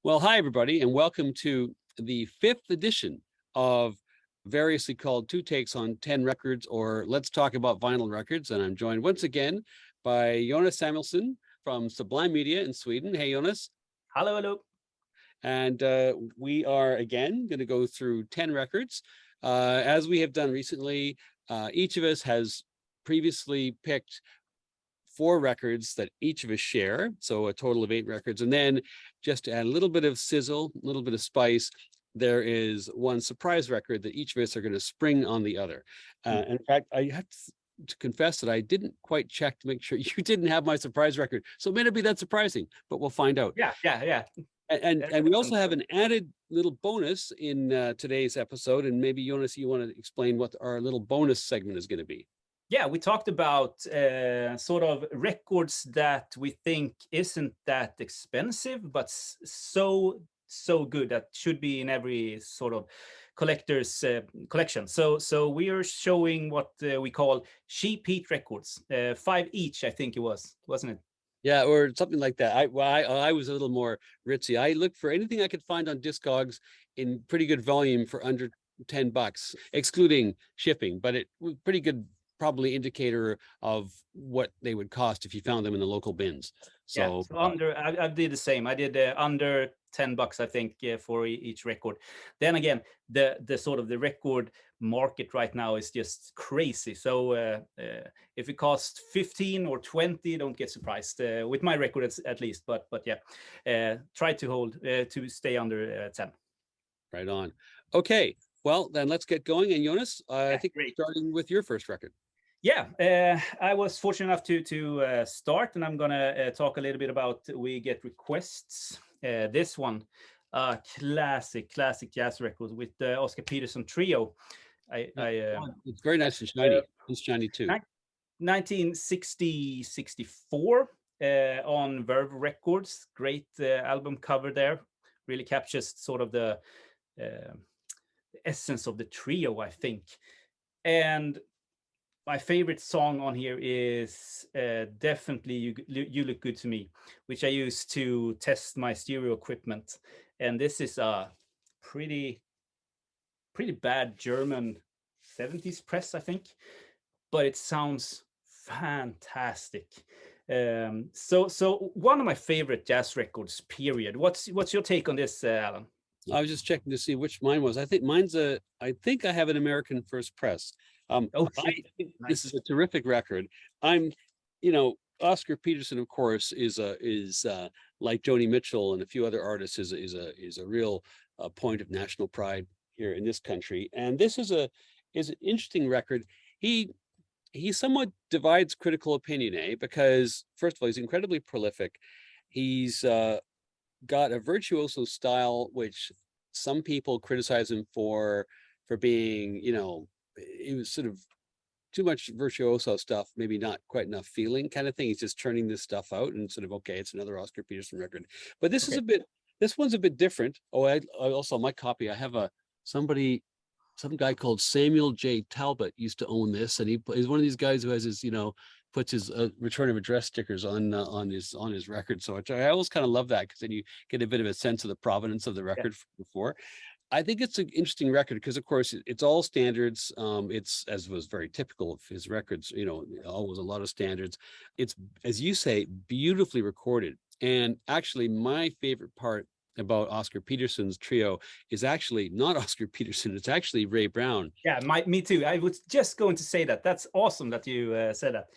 Well, hi, everybody, and welcome to the 5th edition of variously called Two Takes on 10 Records, or Let's Talk About Vinyl Records. And I'm joined once again by Jonas Samuelsson from Sublime Media in Sweden. Hey, Jonas. Hello, hello. And we are again going to go through 10 records. As we have done recently, each of us has previously picked 4 records that each of us share, so a total of 8 records. And then just to add a little bit of sizzle, a little bit of spice, there is one surprise record that each of us are going to spring on the other. In fact, I have to confess that I didn't quite check to make sure you didn't have my surprise record, so it may not be that surprising, but we'll find out. Yeah. And we also have an added little bonus in today's episode, and maybe Jonas, you want to explain what our little bonus segment is going to be. Yeah, we talked about sort of records that we think isn't that expensive, but so good that should be in every sort of collector's collection. So we are showing what we call cheap heat records, 5 each, I think it was, wasn't it? Yeah, or something like that. I was a little more ritzy. I looked for anything I could find on Discogs in pretty good volume for under $10, excluding shipping, but it was pretty good, probably indicator of what they would cost if you found them in the local bins. So, I did the same. I did under $10, I think, for each record. Then again, the sort of the record market right now is just crazy. So if it costs 15 or 20, don't get surprised with my record at least. But yeah, try to hold to stay under 10. Right on. Okay, well then let's get going. And Jonas, I think great. Starting with your first record. Yeah, I was fortunate enough to start, and I'm gonna talk a little bit about We Get Requests. This one, classic jazz record with the Oscar Peterson Trio. It's very nice and shiny. It's shiny too. 1964 on Verve Records. Great album cover there. Really captures sort of the essence of the trio, I think. And my favorite song on here is definitely You Look Good to Me, which I use to test my stereo equipment. And this is a pretty bad German 70s press, I think, but it sounds fantastic. So one of my favorite jazz records, period. What's your take on this, Alan? I was just checking to see which mine was. I think I think I have an American first press. This is a terrific record. Oscar Peterson, of course, is like Joni Mitchell and a few other artists, is a real point of national pride here in this country. And this is an interesting record. He somewhat divides critical opinion, because first of all, he's incredibly prolific. He's got a virtuoso style, which some people criticize him for being, it was sort of too much virtuoso stuff, maybe not quite enough feeling kind of thing. He's just turning this stuff out and sort of, okay, it's another Oscar Peterson record. But this one's a bit different. Oh, I also, my copy, I have some guy called Samuel J. Talbot used to own this, and he's one of these guys who has his, puts his return of address stickers on his record. So I always kind of love that, because then you get a bit of a sense of the provenance of the record before. I think it's an interesting record because, of course, it's all standards. It's, as was very typical of his records, always a lot of standards. It's, as you say, beautifully recorded. And actually, my favorite part about Oscar Peterson's trio is actually not Oscar Peterson. It's actually Ray Brown. Yeah, me too. I was just going to say that. That's awesome that you said that.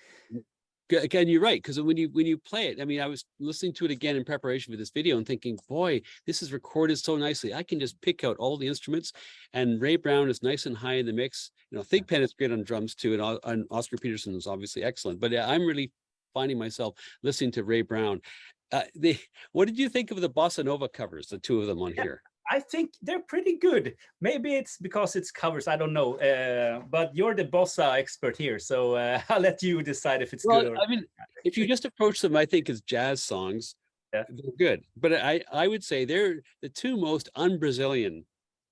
Again, you're right, because when you play it, I mean, I was listening to it again in preparation for this video and thinking, boy, this is recorded so nicely. I can just pick out all the instruments, and Ray Brown is nice and high in the mix. Thigpen is great on drums too, and Oscar Peterson is obviously excellent. But I'm really finding myself listening to Ray Brown. What did you think of the bossa nova covers, the two of them on here? I think they're pretty good. Maybe it's because it's covers, I don't know. But you're the bossa expert here, so I'll let you decide if it's good. I mean, if you just approach them, I think, as jazz songs, they're good. But I would say they're the two most un-Brazilian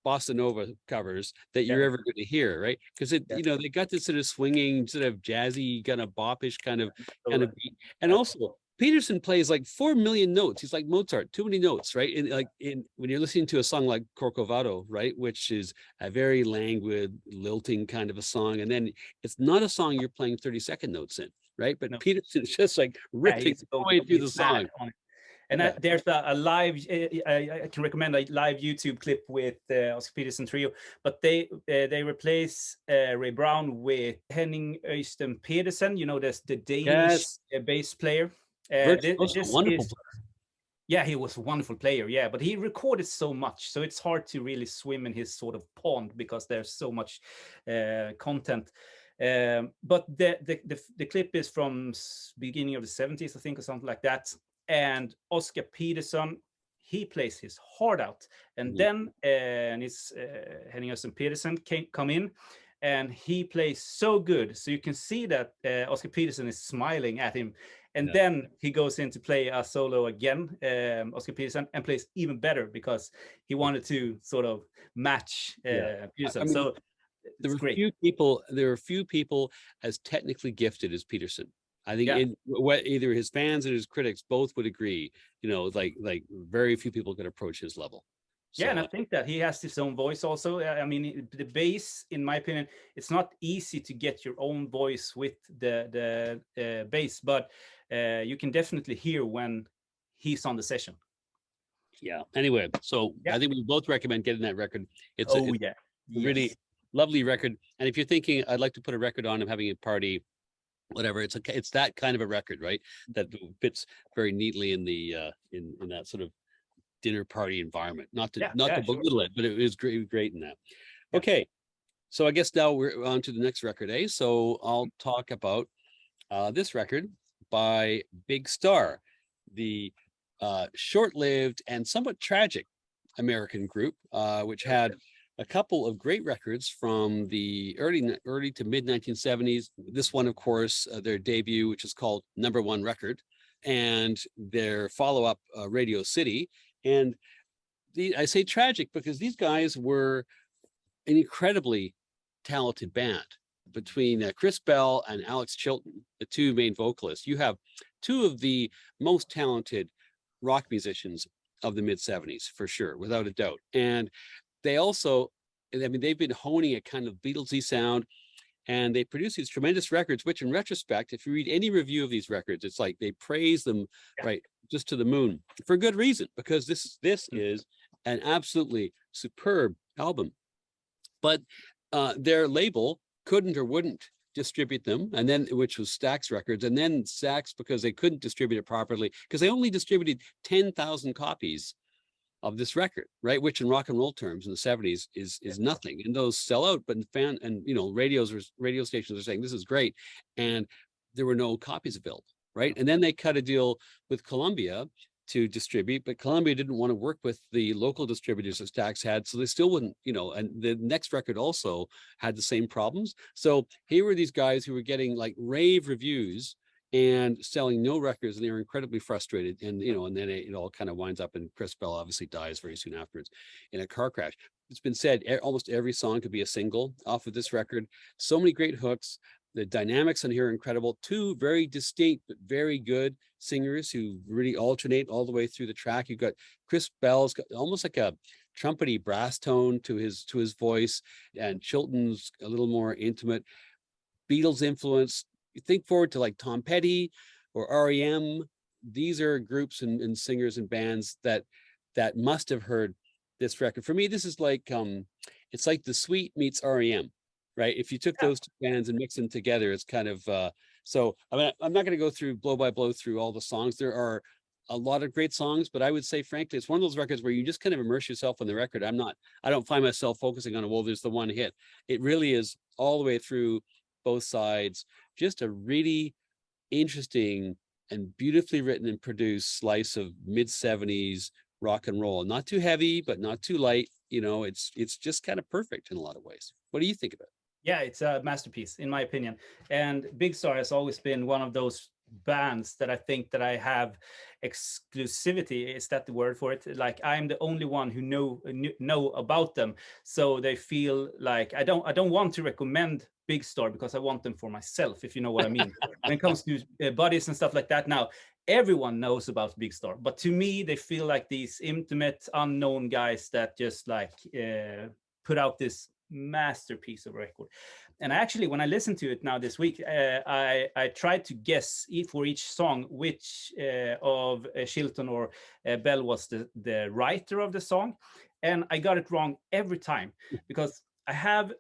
bossa nova covers that you're ever going to hear, right? Because they got this sort of swinging, sort of jazzy, kind of boppish kind of beat, and also Peterson plays like 4 million notes. He's like Mozart, too many notes, right? And like when you're listening to a song like Corcovado, right, which is a very languid, lilting kind of a song, and then it's not a song you're playing 30-second notes in, right? But No. Peterson's just like Yeah, ripping way through the song. And Yeah. there's a live, I can recommend a live YouTube clip with Oscar Peterson Trio, but they replace Ray Brown with Henning Øystein Pedersen, you know, the Danish bass player. Wonderful player. Yeah, he was a wonderful player, yeah, but he recorded so much, so it's hard to really swim in his sort of pond because there's so much content. But the clip is from beginning of the 70s, I think, or something like that. And Oscar Peterson, he plays his heart out, and then it's Henning Øystein Pedersen come in, and he plays so good, so you can see that Oscar Peterson is smiling at him, and then he goes in to play a solo again, Oscar Peterson, and plays even better because he wanted to sort of match Peterson. I mean, so there are few people as technically gifted as Peterson. I think either his fans and his critics both would agree, you know, like very few people could approach his level. So, and I think that he has his own voice also. I mean, the bass, in my opinion, it's not easy to get your own voice with the bass, but you can definitely hear when he's on the session. Yeah. Anyway, so I think we both recommend getting that record. It's a really lovely record. And if you're thinking, I'd like to put a record on, I'm having a party, whatever, it's that kind of a record, right? That fits very neatly in the in that sort of dinner party environment. Not to belittle it, but it was great in that. Okay, so I guess now we're on to the next record, eh? So I'll talk about this record by Big Star, the short-lived and somewhat tragic American group, which had a couple of great records from the early to mid 1970s. This one, of course, their debut, which is called #1 Record, and their follow-up, Radio City. And I say tragic because these guys were an incredibly talented band. Between Chris Bell and Alex Chilton, the two main vocalists, you have two of the most talented rock musicians of the mid 70s, for sure, without a doubt. And they also, I mean, they've been honing a kind of Beatlesy sound, and they produce these tremendous records, which in retrospect, if you read any review of these records, it's like they praise them right just to the moon for good reason, because this is an absolutely superb album. But their label couldn't or wouldn't distribute them, and then, which was Stax Records, and then Stax, because they couldn't distribute it properly, because they only distributed 10,000 copies of this record, right? Which in rock and roll terms in the 70s is nothing. And those sell out, but radio stations are saying this is great, and there were no copies available, right? And then they cut a deal with Columbia to distribute, but Columbia didn't want to work with the local distributors that Stax had, so they still wouldn't, and the next record also had the same problems. So here were these guys who were getting like rave reviews and selling no records, and they were incredibly frustrated. And and then it all kind of winds up, and Chris Bell obviously dies very soon afterwards in a car crash. It's been said almost every song could be a single off of this record. So many great hooks. The dynamics on here are incredible. Two very distinct but very good singers who really alternate all the way through the track. You've got Chris Bell's got almost like a trumpety brass tone to his voice, and Chilton's a little more intimate Beatles influence. You think forward to like Tom Petty or REM. These are groups and singers and bands that must have heard this record. For me, this is like it's like The Sweet meets REM, right? If you took those two bands and mixed them together, it's kind of so. I mean, I'm not going to go through blow by blow through all the songs. There are a lot of great songs, but I would say, frankly, it's one of those records where you just kind of immerse yourself in the record. I don't find myself focusing on, well, there's the one hit. It really is all the way through, both sides. Just a really interesting and beautifully written and produced slice of mid 70s rock and roll. Not too heavy, but not too light. It's just kind of perfect in a lot of ways. What do you think of it? Yeah, it's a masterpiece, in my opinion. And Big Star has always been one of those bands that I think that I have exclusivity. Is that the word for it? Like, I'm the only one who know about them, so they feel like I don't want to recommend Big Star because I want them for myself, if you know what I mean. When it comes to buddies and stuff like that. Now, everyone knows about Big Star, but to me they feel like these intimate unknown guys that just like put out this masterpiece of record. And actually, when I listened to it now this week, I tried to guess for each song which of Chilton or Bell was the writer of the song, and I got it wrong every time, because I have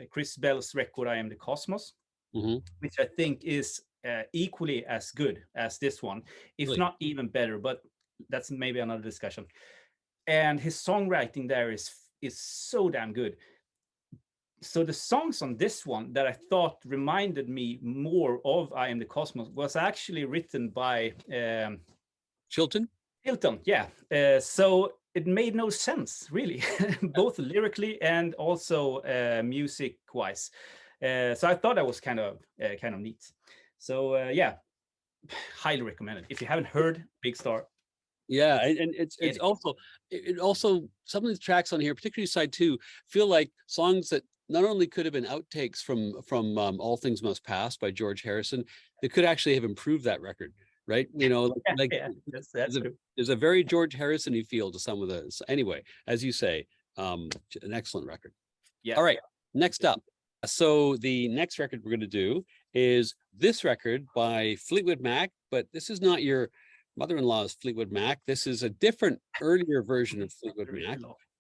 Chris Bell's record "I Am the Cosmos," which I think is equally as good as this one, if Really? not even better. But that's maybe another discussion. And his songwriting there is so damn good. So the songs on this one that I thought reminded me more of "I Am the Cosmos" was actually written by Chilton? Hilton. Yeah. So it made no sense really, both lyrically and also music wise. So I thought that was kind of neat. So yeah, highly recommended. If you haven't heard Big Star. Yeah, and it's also it also some of the tracks on here, particularly side two, feel like songs that not only could have been outtakes from All Things Must Pass by George Harrison, they could actually have improved that record, right? You know, like Yeah, that's true. there's a very George Harrison-y feel to some of the. Anyway, as you say, an excellent record. Yeah. All right, next up. So the next record we're going to do is this record by Fleetwood Mac, but this is not your mother-in-law's Fleetwood Mac. This is a different, earlier version of Fleetwood Mac.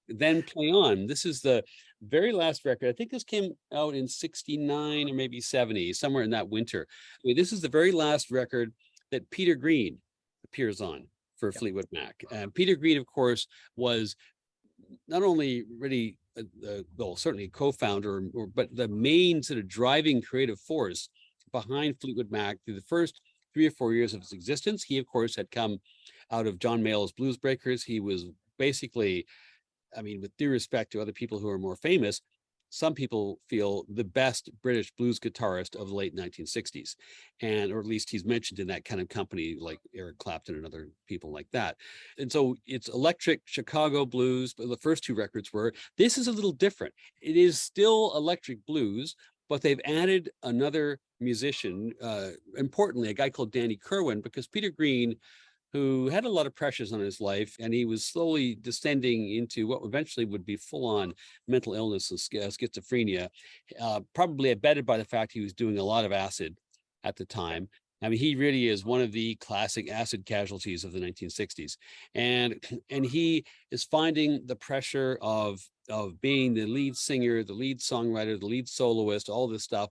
Then Play On. This is the very last record. I think this came out in 69 or maybe 70, somewhere in that winter. I mean, this is the very last record that Peter Green appears on for Fleetwood Mac. Peter Green, of course, was not only really, well, certainly a co-founder, but the main sort of driving creative force behind Fleetwood Mac through the first 3 or 4 years of its existence. He, of course, had come out of John Mayall's Blues Breakers. He was basically, I mean, with due respect to other people who are more famous, some people feel the best British blues guitarist of the late 1960s. And, or at least he's mentioned in that kind of company like Eric Clapton and other people like that. And so it's electric Chicago blues, but the first two records were. This is a little different. It is still electric blues, but they've added another musician, importantly, a guy called Danny Kirwan, because Peter Green, who had a lot of pressures on his life, and he was slowly descending into what eventually would be full-on mental illness and schizophrenia, probably abetted by the fact he was doing a lot of acid at the time. I mean, he really is one of the classic acid casualties of the 1960s. And he is finding the pressure of being the lead singer, the lead songwriter, the lead soloist, all this stuff.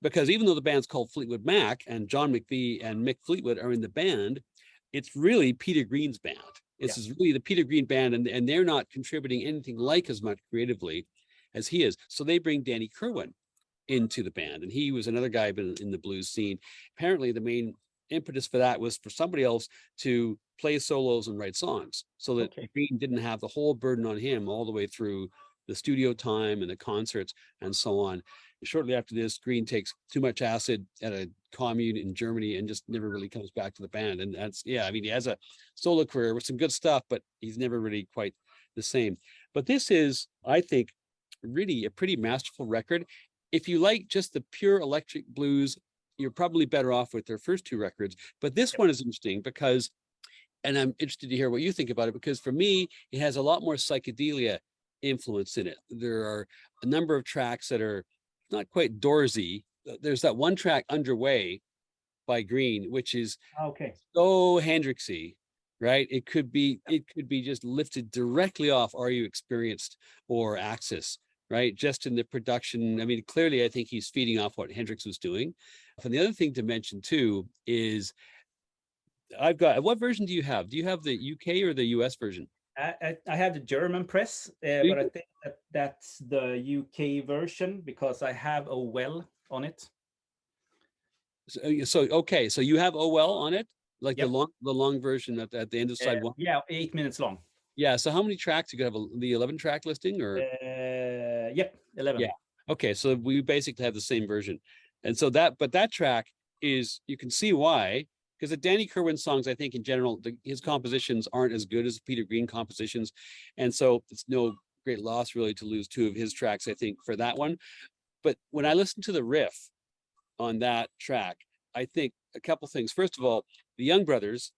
Because even though the band's called Fleetwood Mac and John McVie and Mick Fleetwood are in the band, it's really Peter Green's band. This is really the Peter Green band, and they're not contributing anything like as much creatively as he is. So they bring Danny Kirwan into the band, and he was another guy in the blues scene. Apparently, the main impetus for that was for somebody else to play solos and write songs, so that Green didn't have the whole burden on him all the way through the studio time and the concerts and so on. Shortly after this, Green takes too much acid at a commune in Germany and just never really comes back to the band. And that's, yeah, I mean, he has a solo career with some good stuff, but he's never really quite the same. But this is, I think, really a pretty masterful record. If you like just the pure electric blues, you're probably better off with their first two records. But this one is interesting because, and I'm interested to hear what you think about it, because for me, it has a lot more psychedelia influence in it. There are a number of tracks that are not quite Doorsy. There's that one track, Underway, by Green, which is so Hendrixy, right? It could be just lifted directly off Are You Experienced or Axis, right? Just in the production. I mean, clearly, I think he's feeding off what Hendrix was doing. And the other thing to mention too is, I've got, what version do you have? Do you have the UK or the US version? I have the German press, but I think that's the UK version because I have a well on it. So okay, so you have OL on it, like the long version at the end of side one. Yeah, 8 minutes long. Yeah. So how many tracks you could have? The 11 track listing, or? Yep, 11. Yeah. Okay, so we basically have the same version, and so that track is, you can see why. Because the Danny Kirwan songs, I think in general, his compositions aren't as good as Peter Green compositions. And so it's no great loss really to lose two of his tracks, I think, for that one. But when I listen to the riff on that track, I think a couple things. First of all, the Young Brothers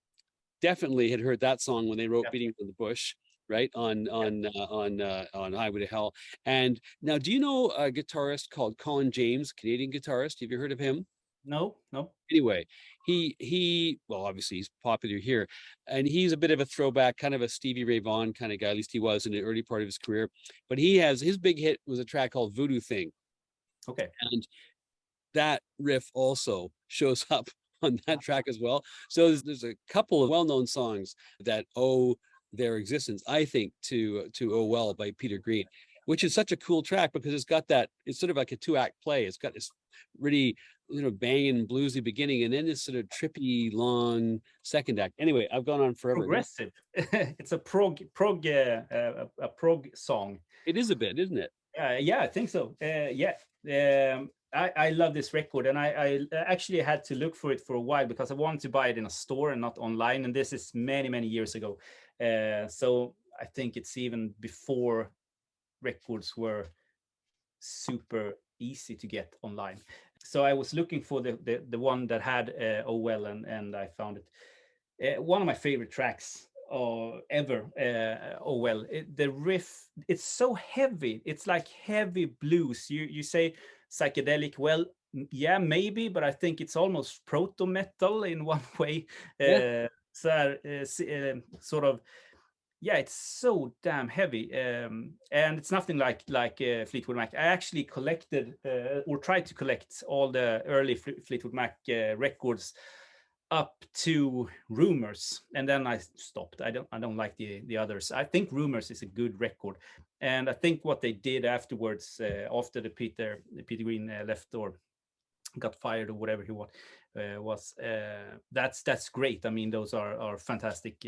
definitely had heard that song when they wrote Yeah. "Beating from the Bush," right on Highway to Hell. And now, do you know a guitarist called Colin James, Canadian guitarist? Have you heard of him? No, no. Anyway, he well, obviously he's popular here, and he's a bit of a throwback, kind of a Stevie Ray Vaughan kind of guy. At least he was in the early part of his career. But he has his big hit was a track called "Voodoo Thing," Okay. and that riff also shows up on that track as well. So there's a couple of well-known songs that owe their existence, I think, to "Oh Well" by Peter Green, which is such a cool track because it's got that, it's sort of like a 2-act play. It's got this really, banging bluesy beginning and then this sort of trippy long second act. Anyway, I've gone on forever. Progressive. It's a prog song. It is a bit, isn't it? Yeah, I think so. Yeah. I love this record, and I actually had to look for it for a while because I wanted to buy it in a store and not online. And this is many, many years ago. So I think it's even before records were super easy to get online. So I was looking for the one that had "Oh Well," and I found it. One of my favorite tracks ever. "Oh Well." The riff, it's so heavy. It's like heavy blues. You say psychedelic. Well, yeah, maybe, but I think it's almost proto metal in one way. Yeah. Sort of. Yeah, it's so damn heavy, and it's nothing like Fleetwood Mac. I actually collected or tried to collect all the early Fleetwood Mac records up to Rumors, and then I stopped. I don't like the others. I think Rumors is a good record, and I think what they did afterwards, after the Peter Green left or got fired or whatever he was, that's great. I mean, those are fantastic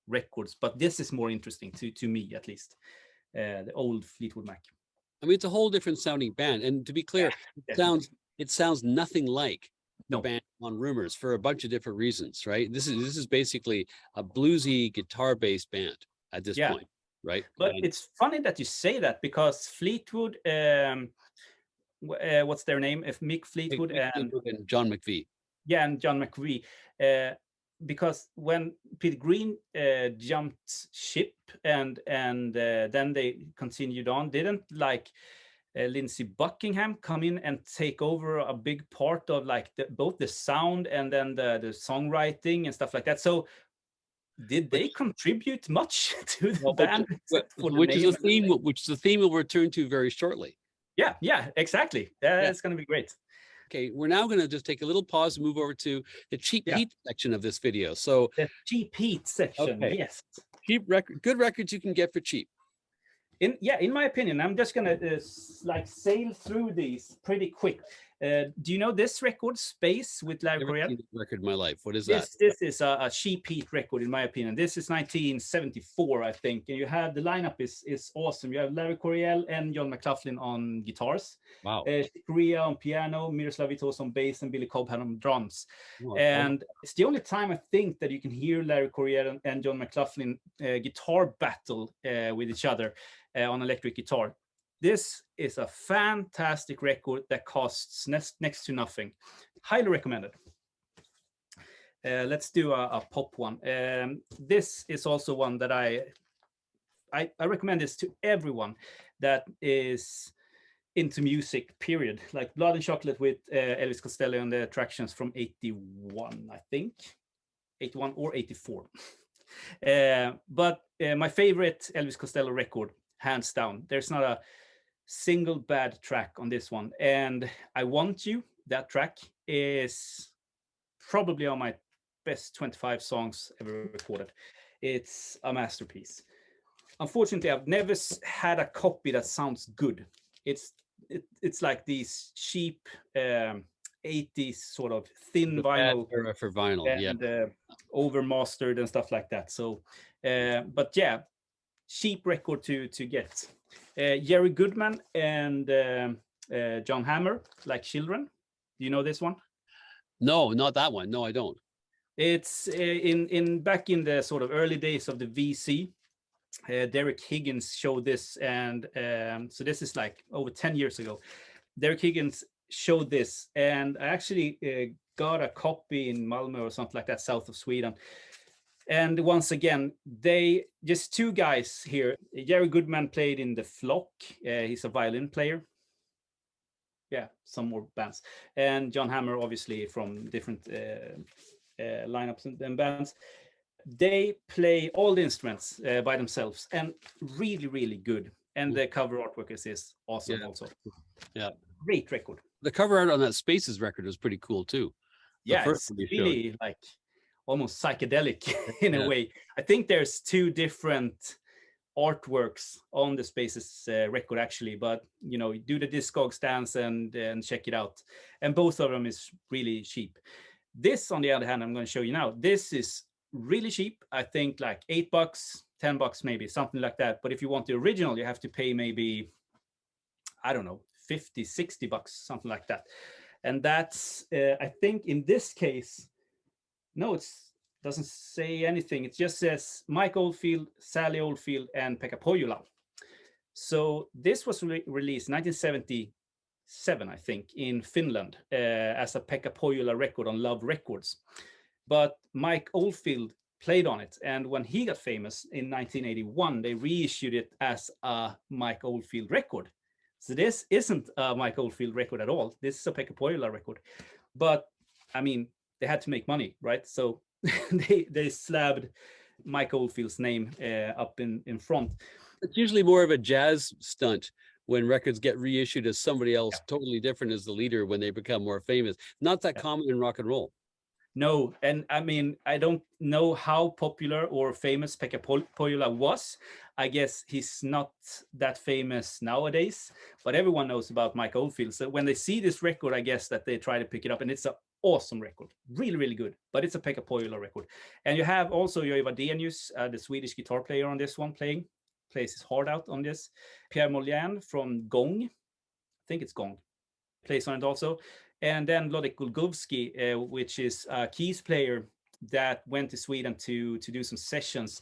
records, but this is more interesting to me, at least, the old Fleetwood Mac. I mean, it's a whole different sounding band, and to be clear, it sounds nothing like the band on Rumors for a bunch of different reasons, right? This is basically a bluesy guitar-based band at this point, right? But it's funny that you say that because Fleetwood, what's their name? If Mick Fleetwood and John McVie. Yeah, and John McVie. Because when Peter Green jumped ship and then they continued on, didn't Lindsey Buckingham come in and take over a big part of both the sound and then the songwriting and stuff like that? So did they contribute much to the band? Which is a theme we'll return to very shortly. Yeah, exactly. It's going to be great. Okay, we're now going to just take a little pause and move over to the Cheap Heat section of this video. So the Cheap Heat section, yes. Good records you can get for cheap. In my opinion, I'm just gonna sail through these pretty quick. Do you know this record, Space, with Larry Coryell? Record in my life. What is that? This is a Cheap Heat record, in my opinion. This is 1974, I think. And you have the lineup is awesome. You have Larry Coryell and John McLaughlin on guitars. Wow. Korea on piano, Miroslav Vitos on bass, and Billy Cobham on drums. Oh, and it's the only time I think that you can hear Larry Coryell and John McLaughlin guitar battle with each other on electric guitar. This is a fantastic record that costs next to nothing. Highly recommended. Let's do a pop one. This is also one that I recommend this to everyone that is into music, period. Like Blood and Chocolate with Elvis Costello and the Attractions from 81, I think. 81 or 84. But my favorite Elvis Costello record, hands down. There's not a single bad track on this one. And I Want You, that track is probably on my best 25 songs ever recorded. It's a masterpiece. Unfortunately, I've never had a copy that sounds good. It's like these cheap 80s sort of thin vinyl for vinyl, and overmastered and stuff like that. So, but yeah, cheap record to get. Jerry Goodman and John Hammer, Like Children. Do you know this one? No, not that one. No, I don't. It's back in the sort of early days of the VC. Derek Higgins showed this, and so this is like over 10 years ago. Derek Higgins showed this, and I actually got a copy in Malmö or something like that, south of Sweden. And once again, they just two guys here. Jerry Goodman played in the Flock. He's a violin player. Yeah, some more bands. And John Hammer, obviously, from different lineups and bands. They play all the instruments by themselves, and really, really good. And the cover artwork is awesome also. Yeah. Great record. The cover art on that Spaces record was pretty cool too. Yeah, it's really like almost psychedelic in a way. I think there's two different artworks on the Spaces record actually, but you know, do the Discogs dance and check it out. And both of them is really cheap. This, on the other hand, I'm going to show you now. This is really cheap. I think like $8, $10 maybe, something like that. But if you want the original, you have to pay maybe, I don't know, $50, $60, something like that. And that's, I think in this case, no, it doesn't say anything. It just says Mike Oldfield, Sally Oldfield, and Pekka Pohjola. So this was released 1977, I think, in Finland as a Pekka Pohjola record on Love Records. But Mike Oldfield played on it. And when he got famous in 1981, they reissued it as a Mike Oldfield record. So this isn't a Mike Oldfield record at all. This is a Pekka Pohjola record. But I mean, they had to make money, right? So they slabbed Mike Oldfield's name up in front. It's usually more of a jazz stunt when records get reissued as somebody else totally different as the leader when they become more famous. Not that common in rock and roll. No, and I mean, I don't know how popular or famous Pekka Pohjola was. I guess he's not that famous nowadays, but everyone knows about Mike Oldfield. So when they see this record, I guess that they try to pick it up, and it's an awesome record, really, really good. But it's a Pekka Pohjola record, and you have also Lloyd Wadenius, the Swedish guitar player on this one, plays his heart out on this. Pierre Molien from Gong, I think it's Gong, plays on it also. And then Wlodek Gulgowski, which is a keys player that went to Sweden to do some sessions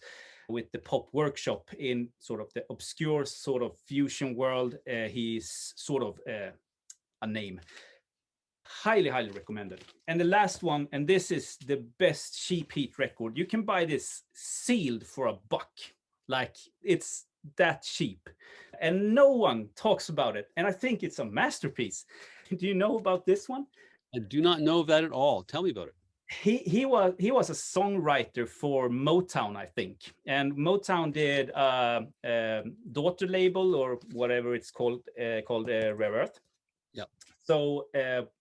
with the Pop Workshop in sort of the obscure sort of fusion world. He's sort of a name. Highly, highly recommended. And the last one, and this is the best cheap heat record. You can buy this sealed for $1. Like, it's that cheap. And no one talks about it. And I think it's a masterpiece. Do you know about this one? I do not know of that at all. Tell me about it. He was a songwriter for Motown, I think, and Motown did a daughter label or whatever it's called Rare Earth. Yeah. So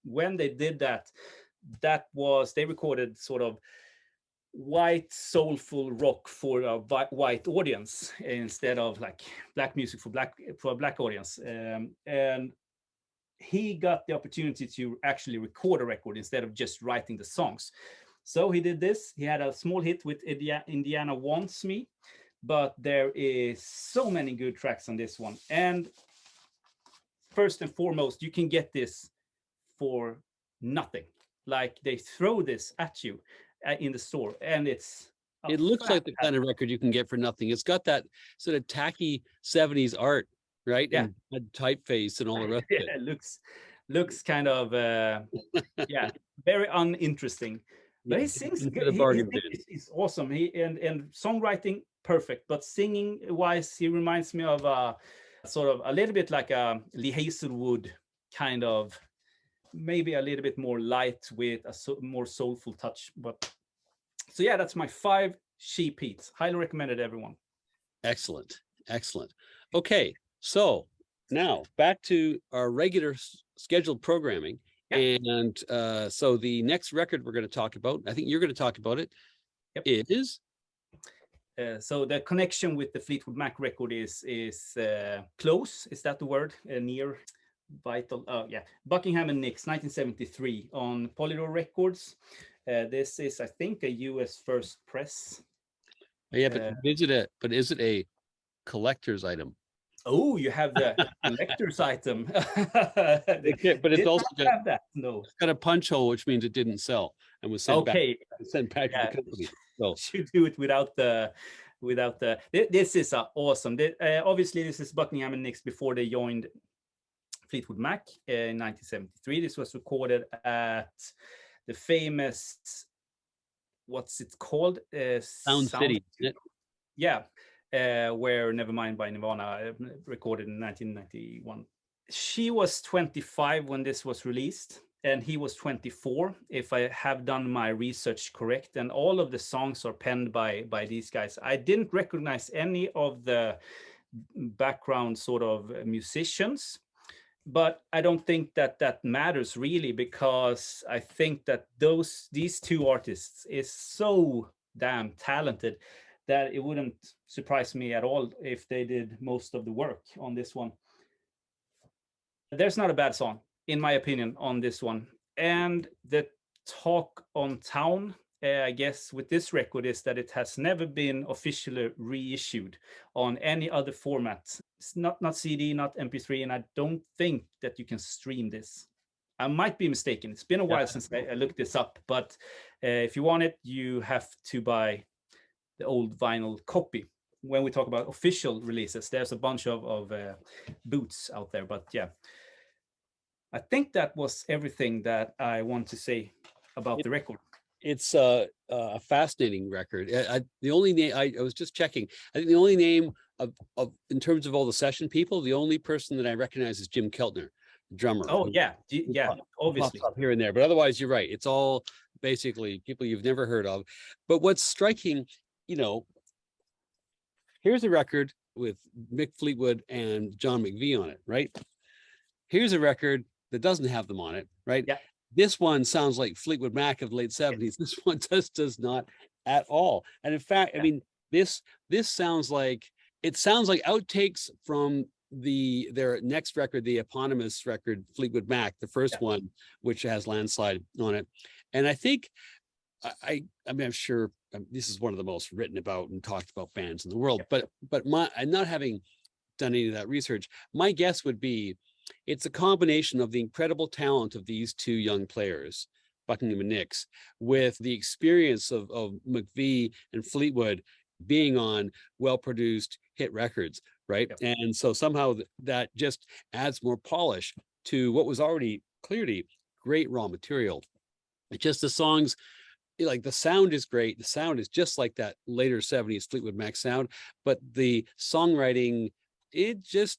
when they did that, they recorded sort of white soulful rock for a white audience instead of like black music for a black audience, and he got the opportunity to actually record a record instead of just writing the songs. So he did this. He had a small hit with Indiana Wants Me, but there is so many good tracks on this one. And first and foremost, you can get this for nothing. Like, they throw this at you in the store, and it looks like the kind of record you can get for nothing. It's got that sort of tacky 70s art, right? Yeah. And typeface and all the rest of it. It looks kind of very uninteresting. But he sings good. He's awesome. And songwriting perfect, but singing wise, he reminds me of sort of a little bit like a Lee Hazelwood kind of, maybe a little bit more light with a more soulful touch. But so yeah, that's my 5 cheap heats. Highly recommended, everyone. Excellent. Okay, so now back to our regular scheduled programming. And so the next record we're going to talk about, I think you're going to talk about it, is so the connection with the Fleetwood Mac record is close. Is that the word? Near, vital. Buckingham Nicks, 1973 on Polydor Records. This is, I think, a US first press. Yeah, but is it a collector's item? Oh, you have the collector's item. But it's also got a punch hole, which means it didn't sell and was sent back to the company. So should do it without the. This is awesome. Obviously, this is Buckingham Nicks before they joined Fleetwood Mac in 1973. This was recorded at the famous, what's it called? Sound City, isn't it? Yeah, where Nevermind by Nirvana recorded in 1991. She was 25 when this was released, and he was 24, if I have done my research correct. And all of the songs are penned by these guys. I didn't recognize any of the background sort of musicians, but I don't think that matters really, because I think that these two artists is so damn talented that it wouldn't surprise me at all if they did most of the work on this one. There's not a bad song, in my opinion, on this one. And the talk on town, I guess, with this record is that it has never been officially reissued on any other format. It's not CD, not MP3, and I don't think that you can stream this. I might be mistaken. It's been a while since I looked this up, but if you want it, you have to buy the old vinyl copy. When we talk about official releases, there's a bunch of boots out there, but yeah. I think that was everything that I want to say about the record. It's a fascinating record. The only name I was just checking, I think the only name of in terms of all the session people, the only person that I recognize is Jim Keltner, the drummer. Oh yeah, obviously. Up here and there, but otherwise you're right. It's all basically people you've never heard of. But what's striking, here's a record with Mick Fleetwood and John McVie on it, right? Here's a record that doesn't have them on it, right? Yeah. This one sounds like Fleetwood Mac of the late 70s. This one just does not at all. And in fact, I mean, this sounds like outtakes from their next record, the eponymous record, Fleetwood Mac, the first one, which has Landslide on it. And I think I mean, I'm sure this is one of the most written about and talked about bands in the world, but I'm not having done any of that research. My guess would be it's a combination of the incredible talent of these two young players, Buckingham and Nicks, with the experience of McVie and Fleetwood being on well-produced hit records, right? Yep. And so somehow that just adds more polish to what was already clearly great raw material. It's just the songs, like the sound is great. The sound is just like that later 70s Fleetwood Mac sound, but the songwriting, it's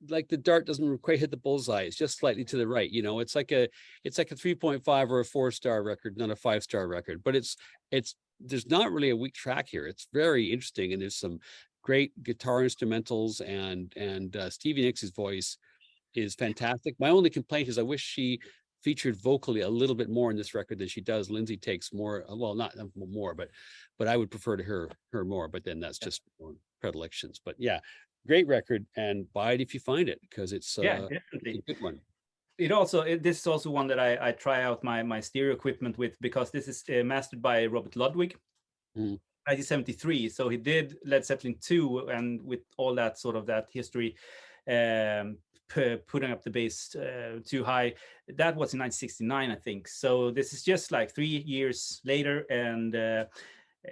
like the dart doesn't quite hit the bullseye. It's just slightly to the right. It's like a 3.5 or a 4-star record, not a 5-star record, but there's not really a weak track here. It's very interesting. And there's some great guitar instrumentals, and Stevie Nicks' voice is fantastic. My only complaint is I wish she featured vocally a little bit more in this record than she does. Lindsay takes more, well, not more, but I would prefer to hear her more, but then that's just predilections. But yeah, great record, and buy it if you find it, because it's definitely a good one. This is also one that I try out my stereo equipment with, because this is mastered by Robert Ludwig, 1973. So he did Led Zeppelin 2, and with all that sort of that history, putting up the bass too high. That was in 1969, I think. So this is just like 3 years later, and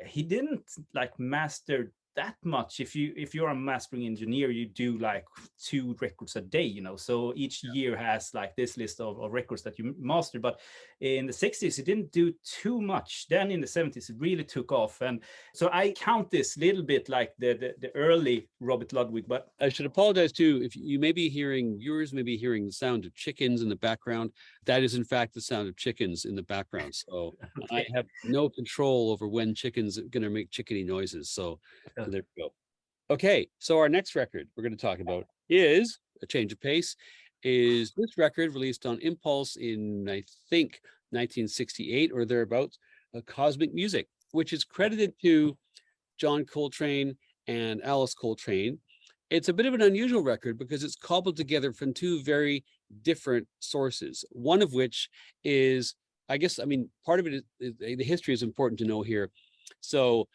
he didn't like master that much. If you're a mastering engineer, you do like 2 records a day, so each year has like this list of records that you master. But in the 60s it didn't do too much. Then in the 70s it really took off, and so I count this little bit like the early Robert Ludwig. But I should apologize too if you may be hearing, viewers may be hearing the sound of chickens in the background. That is in fact the sound of chickens in the background. So okay. I have no control over when chickens are going to make chickeny noises, so there we go. Okay, so our next record we're going to talk about is a change of pace. Is this record released on Impulse in, I think, 1968 or thereabouts, Cosmic Music, which is credited to John Coltrane and Alice Coltrane. It's a bit of an unusual record because it's cobbled together from 2 very different sources, one of which is, I guess, I mean, part of it is the history is important to know here. So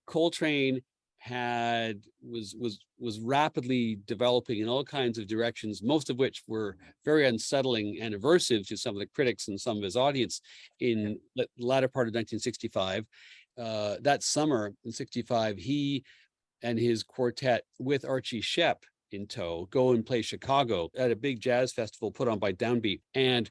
Coltrane was rapidly developing in all kinds of directions, most of which were very unsettling and aversive to some of the critics and some of his audience in the latter part of 1965. That summer in 65, he and his quartet with Archie Shepp in tow go and play Chicago at a big jazz festival put on by Downbeat, and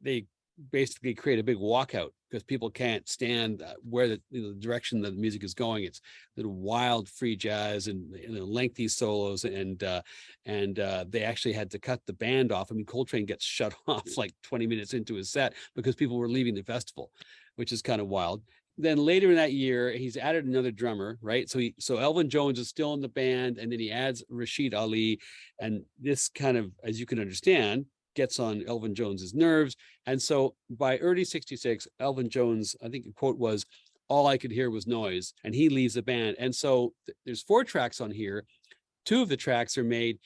they basically create a big walkout because people can't stand where the direction that the music is going. It's little wild free jazz and lengthy solos, and they actually had to cut the band off. I mean, Coltrane gets shut off like 20 minutes into his set because people were leaving the festival, which is kind of wild. Then later in that year, he's added another drummer, right? So Elvin Jones is still in the band, and then he adds Rashid Ali, and this kind of, as you can understand, gets on Elvin Jones's nerves. And so by early 66, Elvin Jones, I think the quote was, "All I could hear was noise," and he leaves the band. And so there's 4 tracks on here. 2 of the tracks are made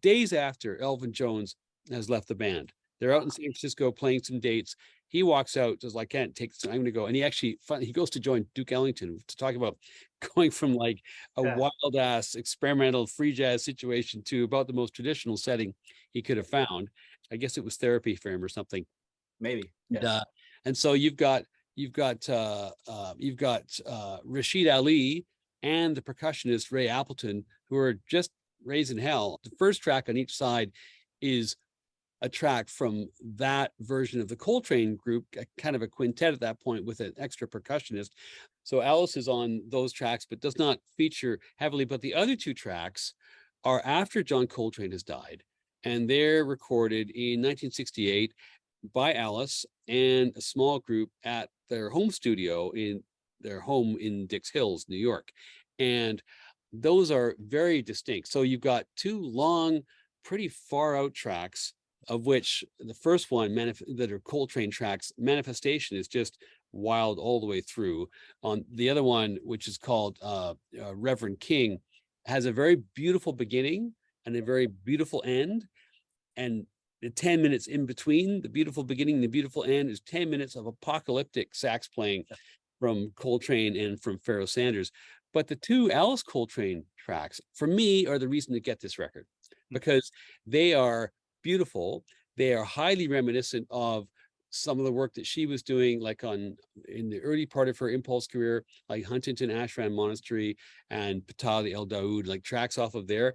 days after Elvin Jones has left the band. They're out in San Francisco playing some dates. He walks out, says, "I can't take this. I'm going to go." And he goes to join Duke Ellington to talk about going from like a wild ass experimental free jazz situation to about the most traditional setting he could have found. I guess it was therapy for him or something. Maybe. Yeah. And so you've got Rashid Ali and the percussionist Ray Appleton, who are just raising hell. The first track on each side is a track from that version of the Coltrane group, kind of a quintet at that point with an extra percussionist. So Alice is on those tracks, but does not feature heavily. But the other 2 tracks are after John Coltrane has died, and they're recorded in 1968 by Alice and a small group at their home studio in their home in Dix Hills, New York. And those are very distinct. So you've got 2 long, pretty far out tracks, of which the first one that are Coltrane tracks, Manifestation, is just wild all the way through. On the other one, which is called Reverend King, has a very beautiful beginning and a very beautiful end. And the 10 minutes in between the beautiful beginning and the beautiful end is 10 minutes of apocalyptic sax playing from Coltrane and from Pharoah Sanders. But the 2 Alice Coltrane tracks, for me, are the reason to get this record, because they are beautiful. They are highly reminiscent of some of the work that she was doing, like in the early part of her Impulse career, like Huntington Ashram Monastery and Patali El Daoud, like tracks off of there.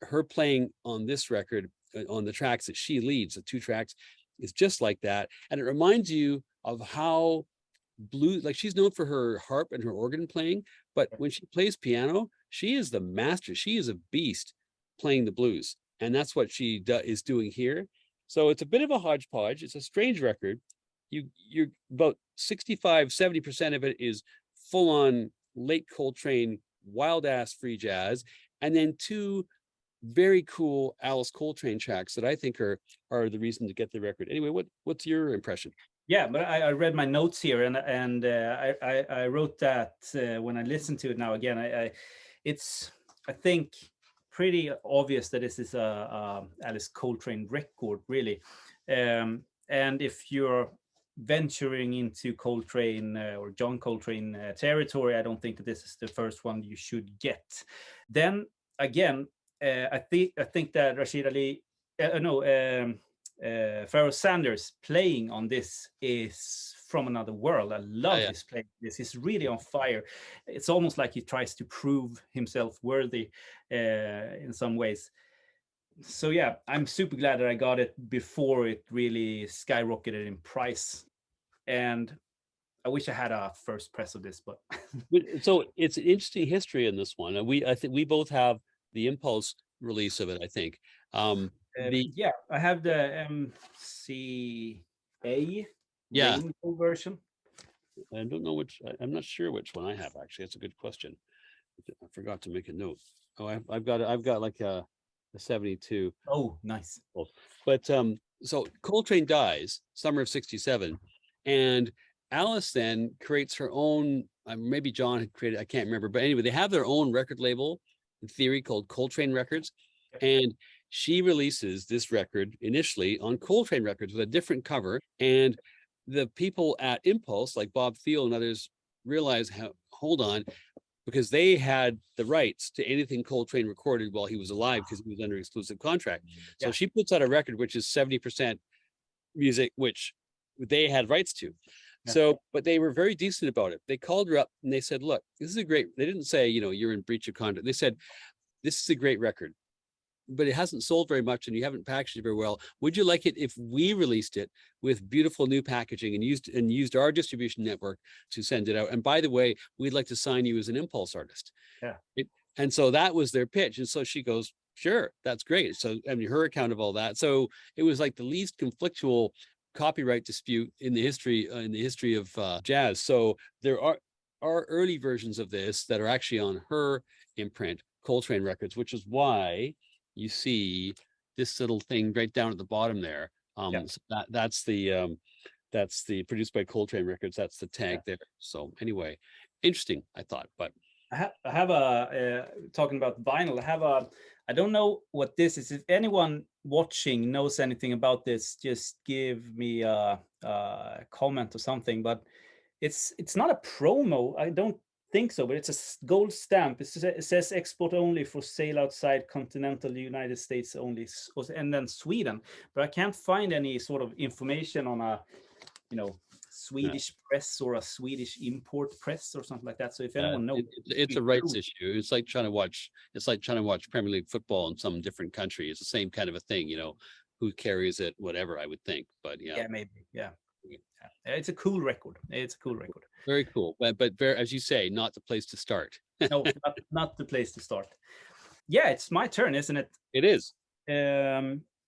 Her playing on this record, on the tracks that she leads, the 2 tracks, is just like that. And it reminds you of how like she's known for her harp and her organ playing, but when she plays piano, she is the master. She is a beast playing the blues. And that's what she is doing here. So it's a bit of a hodgepodge. It's a strange record. You're about 65-70% of it is full on late Coltrane, wild ass free jazz, and then 2 very cool Alice Coltrane tracks that I think are the reason to get the record. Anyway, what's your impression? Yeah, but I read my notes here, and I wrote that when I listened to it now again, it's I think pretty obvious that this is a Alice Coltrane record, really. And if you're venturing into Coltrane or John Coltrane territory, I don't think that this is the first one you should get. Then again, I think that Rashid Ali, Pharoah Sanders playing on this is from another world. I love his playing. This is really on fire. It's almost like he tries to prove himself worthy in some ways. So yeah, I'm super glad that I got it before it really skyrocketed in price. And I wish I had a first press of this, but so it's an interesting history in this one. I think we both have the Impulse release of it, I think. Yeah, I have the MCA Rainbow version. I don't know I'm not sure which one I have, actually. That's a good question. I forgot to make a note. Oh, I've got like a 72. Oh, nice. But so Coltrane dies summer of 67, and Alice then creates her own, maybe John had created, I can't remember, but anyway, they have their own record label in theory called Coltrane Records, and she releases this record initially on Coltrane Records with a different cover. And the people at Impulse, like Bob Thiel and others, realize, hold on, because they had the rights to anything Coltrane recorded while he was alive because he was under exclusive contract. So she puts out a record which is 70% music, which they had rights to. So, but they were very decent about it. They called her up and they said, look, this is a great, they didn't say, you're in breach of contract. They said, this is a great record. but it hasn't sold very much and you haven't packaged it very well. Would you like it if we released it with beautiful new packaging and used our distribution network to send it out? And by the way, we'd like to sign you as an impulse artist. Yeah. And so that was their pitch. And so she goes, sure, that's great. So I mean, her account of all that. So it was like the least conflictual copyright dispute in the history of jazz. So there are early versions of this that are actually on her imprint, Coltrane Records, which is why you see this little thing right down at the bottom there. So that's the produced by Coltrane Records. That's the tag there. So anyway, interesting, I thought. But I have a talking about vinyl. I don't know what this is. If anyone watching knows anything about this, just give me a comment or something. But it's not a promo. I don't think so. But it's a gold stamp. It says export only for sale outside continental United States only, and then Sweden. But I can't find any sort of information on a, Swedish press or a Swedish import press or something like that. So if anyone knows, it's a rights issue. It's like trying to watch Premier League football in some different country. It's the same kind of a thing, who carries it, whatever, I would think. But yeah, maybe, yeah. It's a cool record. Very cool, but very, as you say, not the place to start. No, not the place to start. Yeah, it's my turn, isn't it? It is.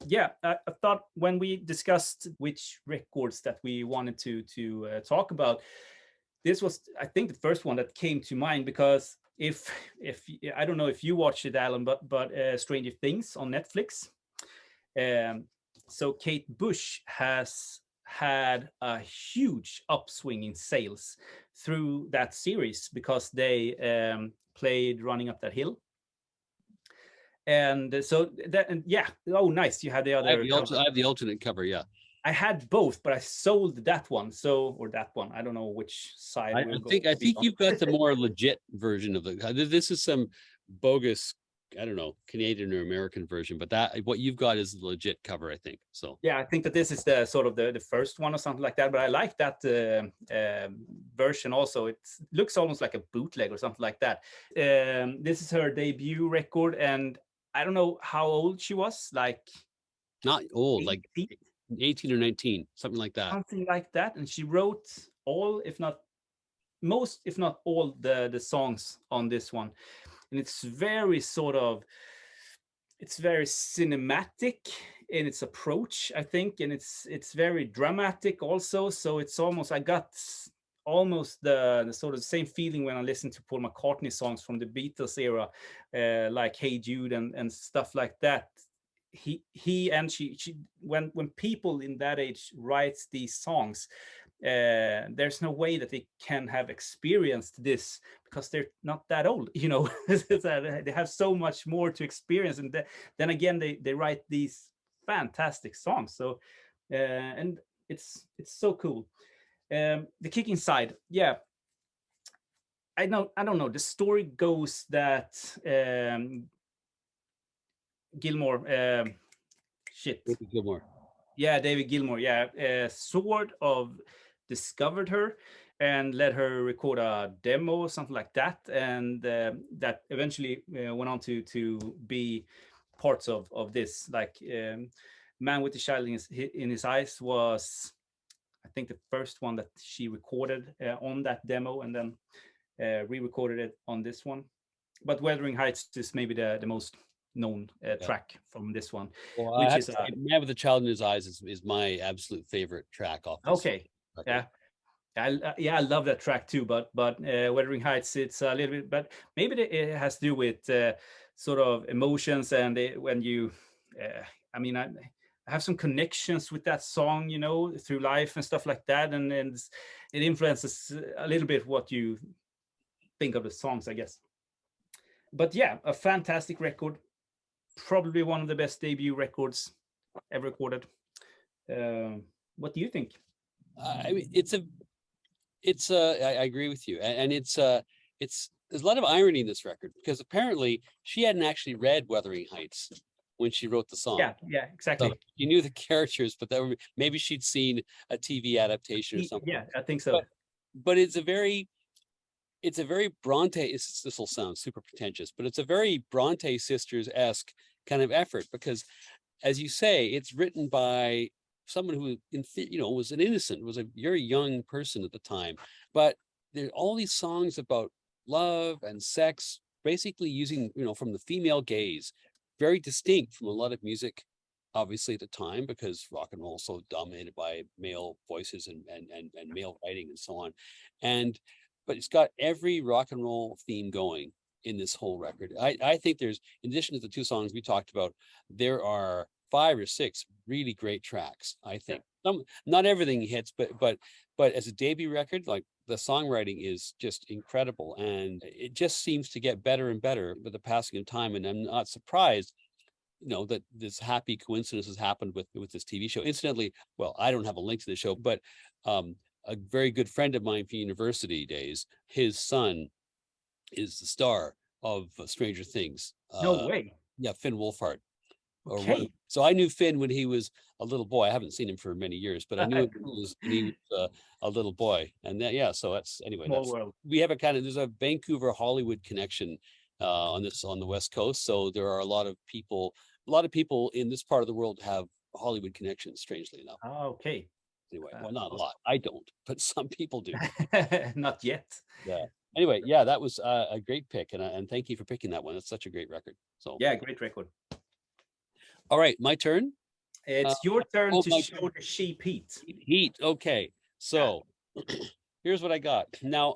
Yeah, I thought when we discussed which records that we wanted to talk about, this was, I think, the first one that came to mind, because if I don't know if you watched it, Alan, but Stranger Things on Netflix. So Kate Bush has had a huge upswing in sales through that series because they played Running Up That Hill. And so that, and yeah, oh nice, you had the other. I have the alternate cover. Yeah, I had both, but I sold that one. I don't know which side. I think you've got the more legit version of it. This is some bogus, I don't know, Canadian or American version, but what you've got is the legit cover, I think. So yeah, I think that this is the sort of the first one or something like that. But I like that version also. It looks almost like a bootleg or something like that. This is her debut record, and I don't know how old she was. Like not old, 18? Like 18 or 19, something like that. Something like that. And she wrote all, if not most, if not all the songs on this one. And it's very cinematic in its approach, I think. And it's very dramatic also. So it's almost, I got almost the sort of same feeling when I listen to Paul McCartney songs from the Beatles era, like Hey Jude and stuff like that. He and she when people in that age writes these songs, there's no way that they can have experienced this because they're not that old, they have so much more to experience, and then again they write these fantastic songs. So and it's so cool. The kicking side, yeah, I don't know. The story goes that Gilmore, David Gilmore. Yeah, David Gilmore. Yeah, sort of discovered her and let her record a demo or something like that, and that eventually went on to be parts of this. Like Man with the Child in His Eyes was, I think, the first one that she recorded on that demo, and then re-recorded it on this one. But Wuthering Heights is maybe the most known track from this one. Well, which is Man with the Child in His Eyes is my absolute favorite track off this. Okay. Record. I love that track too, but Wuthering Heights, it's a little bit, but maybe it has to do with sort of emotions, and when you I mean, I have some connections with that song, through life and stuff like that, and it influences a little bit what you think of the songs, I guess. But yeah, a fantastic record, probably one of the best debut records ever recorded. What do you think? I mean, I agree with you, and there's a lot of irony in this record, because apparently she hadn't actually read Wuthering Heights when she wrote the song. Yeah, exactly. So she knew the characters, but maybe she'd seen a TV adaptation or something. Yeah, I think so. But it's a very Bronte. This will sound super pretentious, but it's a very Bronte sisters-esque kind of effort, because as you say, it's written by someone who, was an innocent, was a very young person at the time. But there are all these songs about love and sex, basically using, from the female gaze, very distinct from a lot of music, obviously at the time, because rock and roll is so dominated by male voices and male writing and so on. But it's got every rock and roll theme going in this whole record. I think there's, in addition to the two songs we talked about, there are 5 or 6 really great tracks. I think not everything hits, but as a debut record, like, the songwriting is just incredible, and it just seems to get better and better with the passing of time. And I'm not surprised, that this happy coincidence has happened with this TV show. Incidentally, well, I don't have a link to the show, but a very good friend of mine from university days, his son is the star of Stranger Things. No way. Yeah, Finn Wolfhard. Okay. So I knew Finn when he was a little boy. I haven't seen him for many years, but I knew him when he was a little boy. And then, so that's, anyway, we have there's a Vancouver Hollywood connection on the West Coast. So there are a lot of people in this part of the world have Hollywood connections, strangely enough. Okay. Anyway, well, not a lot. I don't, but some people do. Not yet. Yeah. Anyway, yeah, that was a great pick, and thank you for picking that one. It's such a great record. So yeah, great record. All right, my turn. It's your turn to show the sheep heat. Okay, so here's what I got. Now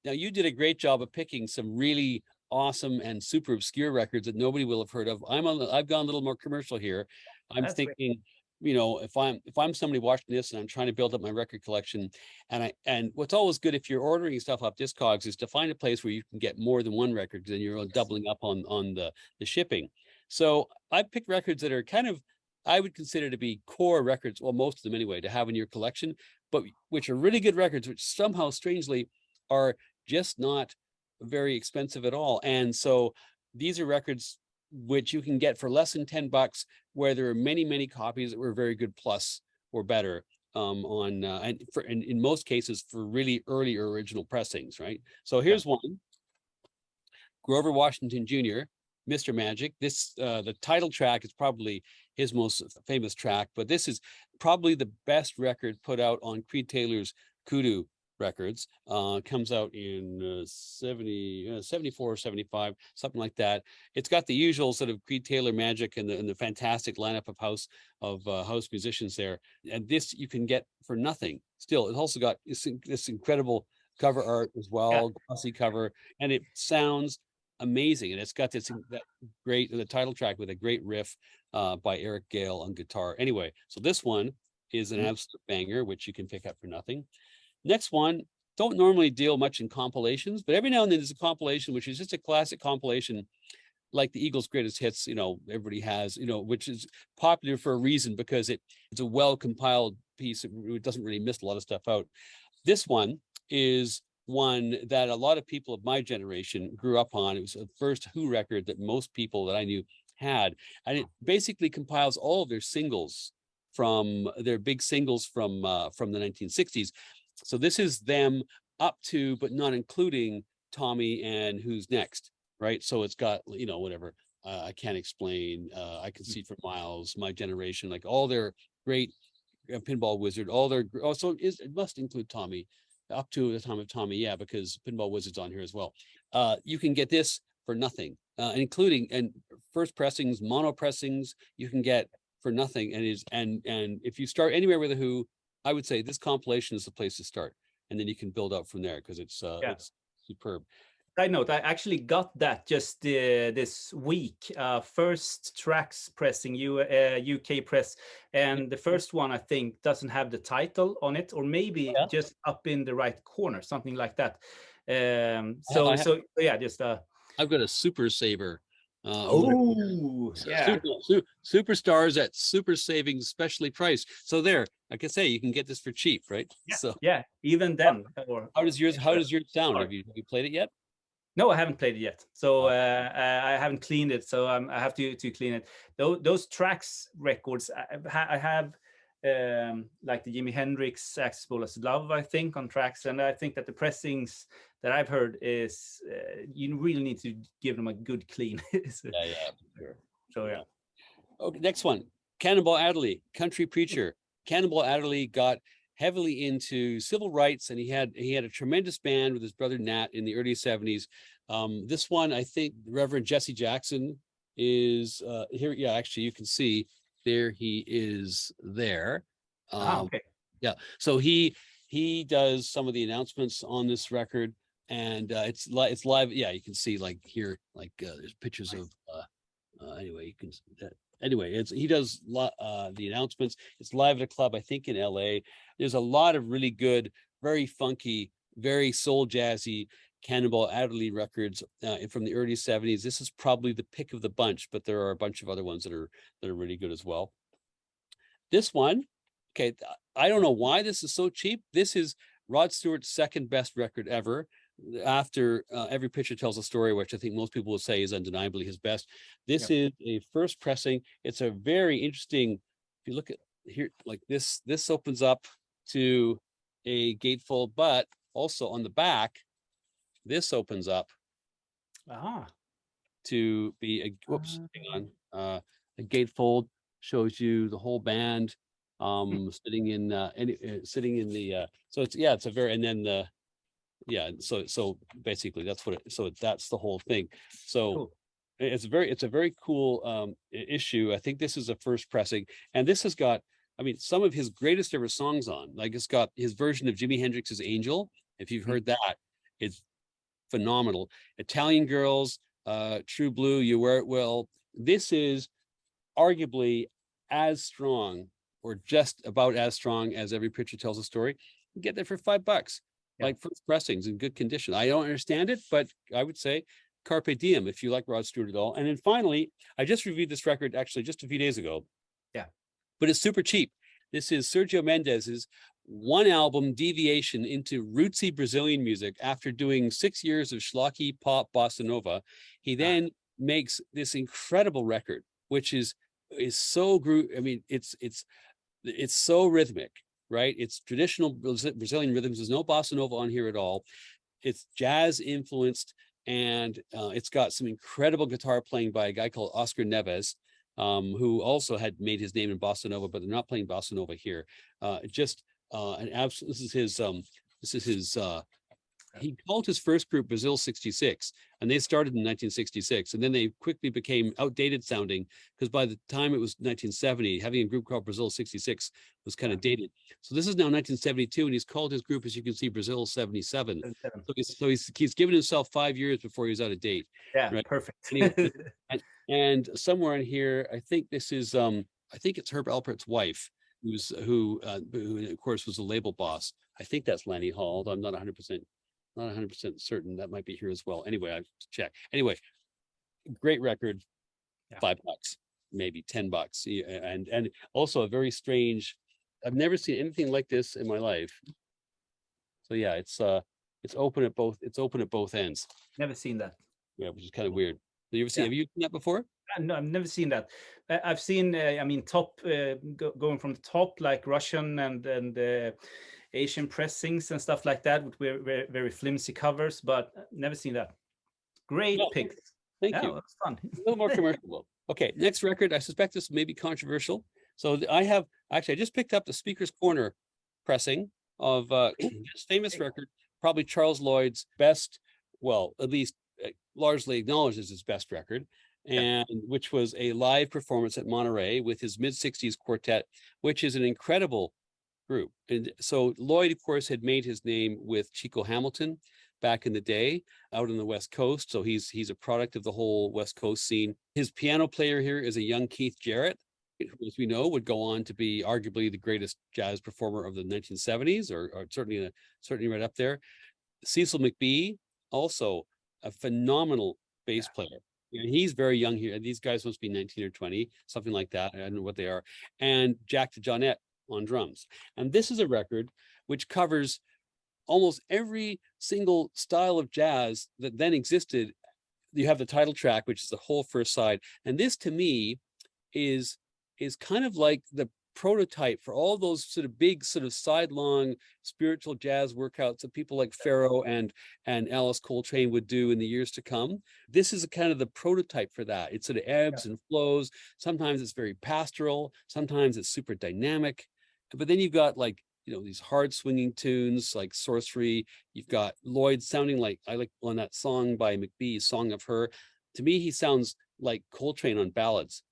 you did a great job of picking some really awesome and super obscure records that nobody will have heard of. I've gone a little more commercial here. I'm thinking, if I'm somebody watching this and I'm trying to build up my record collection, and what's always good if you're ordering stuff off Discogs is to find a place where you can get more than one record, because then you're doubling up on the shipping. So I picked records that are kind of, I would consider to be core records, well, most of them anyway, to have in your collection, but which are really good records, which somehow strangely are just not very expensive at all. And so these are records which you can get for less than $10, where there are many, many copies that were very good plus or better, and in most cases for really early or original pressings, right? So here's one. Grover Washington Jr., Mr. Magic. This the title track is probably his most famous track, but this is probably the best record put out on Creed Taylor's Kudu Records. Comes out in 74, 75, something like that. It's got the usual sort of Creed Taylor magic and the fantastic lineup of house musicians there. And this you can get for nothing. Still, it's also got this incredible cover art as well, glossy cover, and it sounds amazing. And it's got the title track with a great riff by Eric Gale on guitar. Anyway, so this one is an absolute banger, which you can pick up for nothing. Next one, don't normally deal much in compilations, but every now and then there's a compilation which is just a classic compilation, like the Eagles' greatest hits, everybody has, which is popular for a reason, because it's a well-compiled piece. It doesn't really miss a lot of stuff out. This one is one that a lot of people of my generation grew up on. It was the first Who record that most people that I knew had, and it basically compiles all of their singles from their big singles from the 1960s. So this is them up to, but not including Tommy and Who's Next, right? So it's got, whatever, I Can't Explain, I Can See for Miles, My Generation, like all their great Pinball Wizard, so it must include Tommy, up to the time of Tommy, yeah, because Pinball Wizard's on here as well. You can get this for nothing, including first pressings, mono pressings, you can get for nothing. And if you start anywhere with a Who, I would say this compilation is the place to start, and then you can build up from there, because it's superb. Side note, I actually got that just this week. First Tracks pressing, UK press, and the first one I think doesn't have the title on it, or maybe just up in the right corner, something like that. I've got a Super Saver. Superstars at Super Savings, specially priced. So there, like I say, you can get this for cheap, right? Even then. How does yours sound? Have you played it yet? No, I haven't played it yet. So I haven't cleaned it. So I have to clean it. Those Tracks records, I have like the Jimi Hendrix Accessible as Love, I think, on Tracks. And I think that the pressings that I've heard is you really need to give them a good clean. Sure. So yeah. Okay, next one. Cannonball Adderley, country preacher. Cannonball Adderley got heavily into civil rights, and he had a tremendous band with his brother Nat in the early 70s. This one, I think Reverend Jesse Jackson is here. Yeah, actually, you can see there he is there. Okay. Yeah, so he does some of the announcements on this record, and it's live. Yeah, you can see like here, like there's pictures of anyway, you can anyway, he does the announcements. It's live at a club, I think in LA. There's a lot of really good, very funky, very soul jazzy Cannonball Adderley records from the early 70s. This is probably the pick of the bunch, but there are a bunch of other ones that are really good as well. This one, okay, I don't know why this is so cheap. This is Rod Stewart's second best record ever, after Every Picture Tells a Story, which I think most people will say is undeniably his best. This is a first pressing. It's a very interesting, if you look at here, like this opens up to a gatefold, but also on the back, this opens up to be a, whoops, hang on, a gatefold shows you the whole band sitting in the so it's a very, and then the so basically that's what it, so that's the whole thing. So cool. It's a very cool issue. I think this is a first pressing, and this has got, I mean, some of his greatest ever songs on. Like, it's got his version of Jimi Hendrix's Angel. If you've heard that, it's phenomenal. Italian Girls, True Blue, You Wear It Well. This is arguably as strong, or just about as strong, as Every Picture Tells a Story. You get that for $5. Like first pressings in good condition. I don't understand it, but I would say carpe diem if you like Rod Stewart at all. And then finally, I just reviewed this record actually just a few days ago. Yeah, but it's super cheap. This is Sergio Mendes's one album deviation into rootsy Brazilian music. After doing 6 years of schlocky pop bossa nova, he then makes this incredible record, which is so I mean, it's so rhythmic. Right, it's traditional Brazilian rhythms. There's no bossa nova on here at all. It's jazz influenced, and it's got some incredible guitar playing by a guy called Oscar Neves, who also had made his name in bossa nova, but they're not playing bossa nova here. Just an absolute. This is his. He called his first group Brazil 66, and they started in 1966, and then they quickly became outdated sounding, because by the time it was 1970, having a group called Brazil 66 was kind of dated. So this is now 1972, and he's called his group, as you can see, Brazil 77. So he's given himself 5 years before he's out of date. Yeah, right? Perfect. Anyway, and somewhere in here, I think this is I think it's Herb Alpert's wife, who of course was a label boss. I think that's Lanny Hall. I'm not 100% certain. That might be here as well. Anyway, I have to check. Anyway, great record. $5, maybe $10, and also a very strange. I've never seen anything like this in my life. So yeah, it's open at both. It's open at both ends. Never seen that. Yeah, which is kind of weird. Have you seen that before? No, I've never seen that. I've seen, I mean, top going from the top, like Russian and Asian pressings and stuff like that, with very, very flimsy covers, but never seen that. Great picks. Thank you. That's fun. A little more commercial. Okay, next record. I suspect this may be controversial. So I just picked up the Speaker's Corner pressing of this famous record, probably Charles Lloyd's best, well, at least largely acknowledged as his best record, and which was a live performance at Monterey with his mid-60s quartet, which is an incredible group. And so Lloyd, of course, had made his name with Chico Hamilton back in the day out on the West Coast. So he's a product of the whole West Coast scene. His piano player here is a young Keith Jarrett, who, as we know, would go on to be arguably the greatest jazz performer of the 1970s, or certainly right up there. Cecil McBee, also a phenomenal bass player. And he's very young here. These guys must be 19 or 20, something like that. I don't know what they are. And Jack DeJohnette on drums. And this is a record which covers almost every single style of jazz that then existed. You have the title track, which is the whole first side. And this, to me, is kind of like the prototype for all those sort of big sort of sidelong spiritual jazz workouts that people like Pharoah and Alice Coltrane would do in the years to come. This is a kind of the prototype for that. It sort of ebbs and flows. Sometimes it's very pastoral, sometimes it's super dynamic. But then you've got like, you know, these hard swinging tunes like Sorcery. You've got Lloyd sounding like, I like on that song by McBee, Song of Her. To me, he sounds like Coltrane on ballads.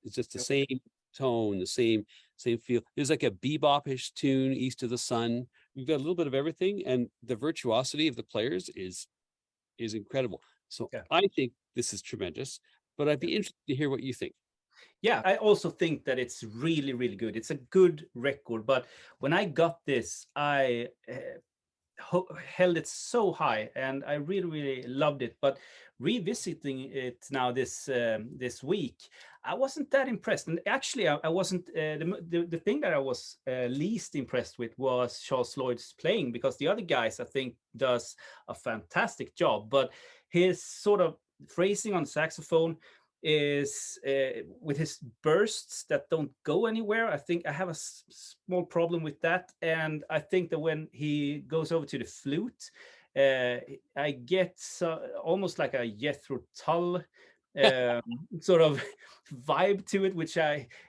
It's just the same tone, the same feel. There's like a bebopish tune, East of the Sun. You've got a little bit of everything, and the virtuosity of the players is incredible. So I think this is tremendous, but I'd be interested to hear what you think. Yeah, I also think that it's really, really good. It's a good record, but when I got this, I held it so high, and I really, really loved it. But revisiting it now this week, I wasn't that impressed. And actually, I wasn't. The thing that I was least impressed with was Charles Lloyd's playing, because the other guys, I think, does a fantastic job. But his sort of phrasing on saxophone is with his bursts that don't go anywhere. I think I have a small problem with that, and I think that when he goes over to the flute, I get almost like a Jethro Tull sort of vibe to it, which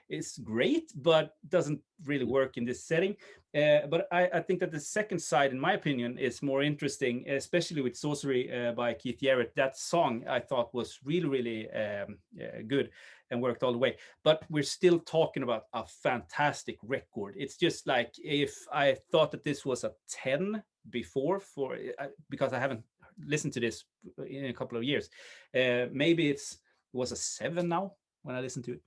is great, but doesn't really work in this setting. But I think that the second side, in my opinion, is more interesting, especially with Sorcery by Keith Jarrett. That song I thought was really, really good and worked all the way. But we're still talking about a fantastic record. It's just like, if I thought that this was a 10 before, because I haven't listened to this in a couple of years, maybe it was a 7 now when I listen to it.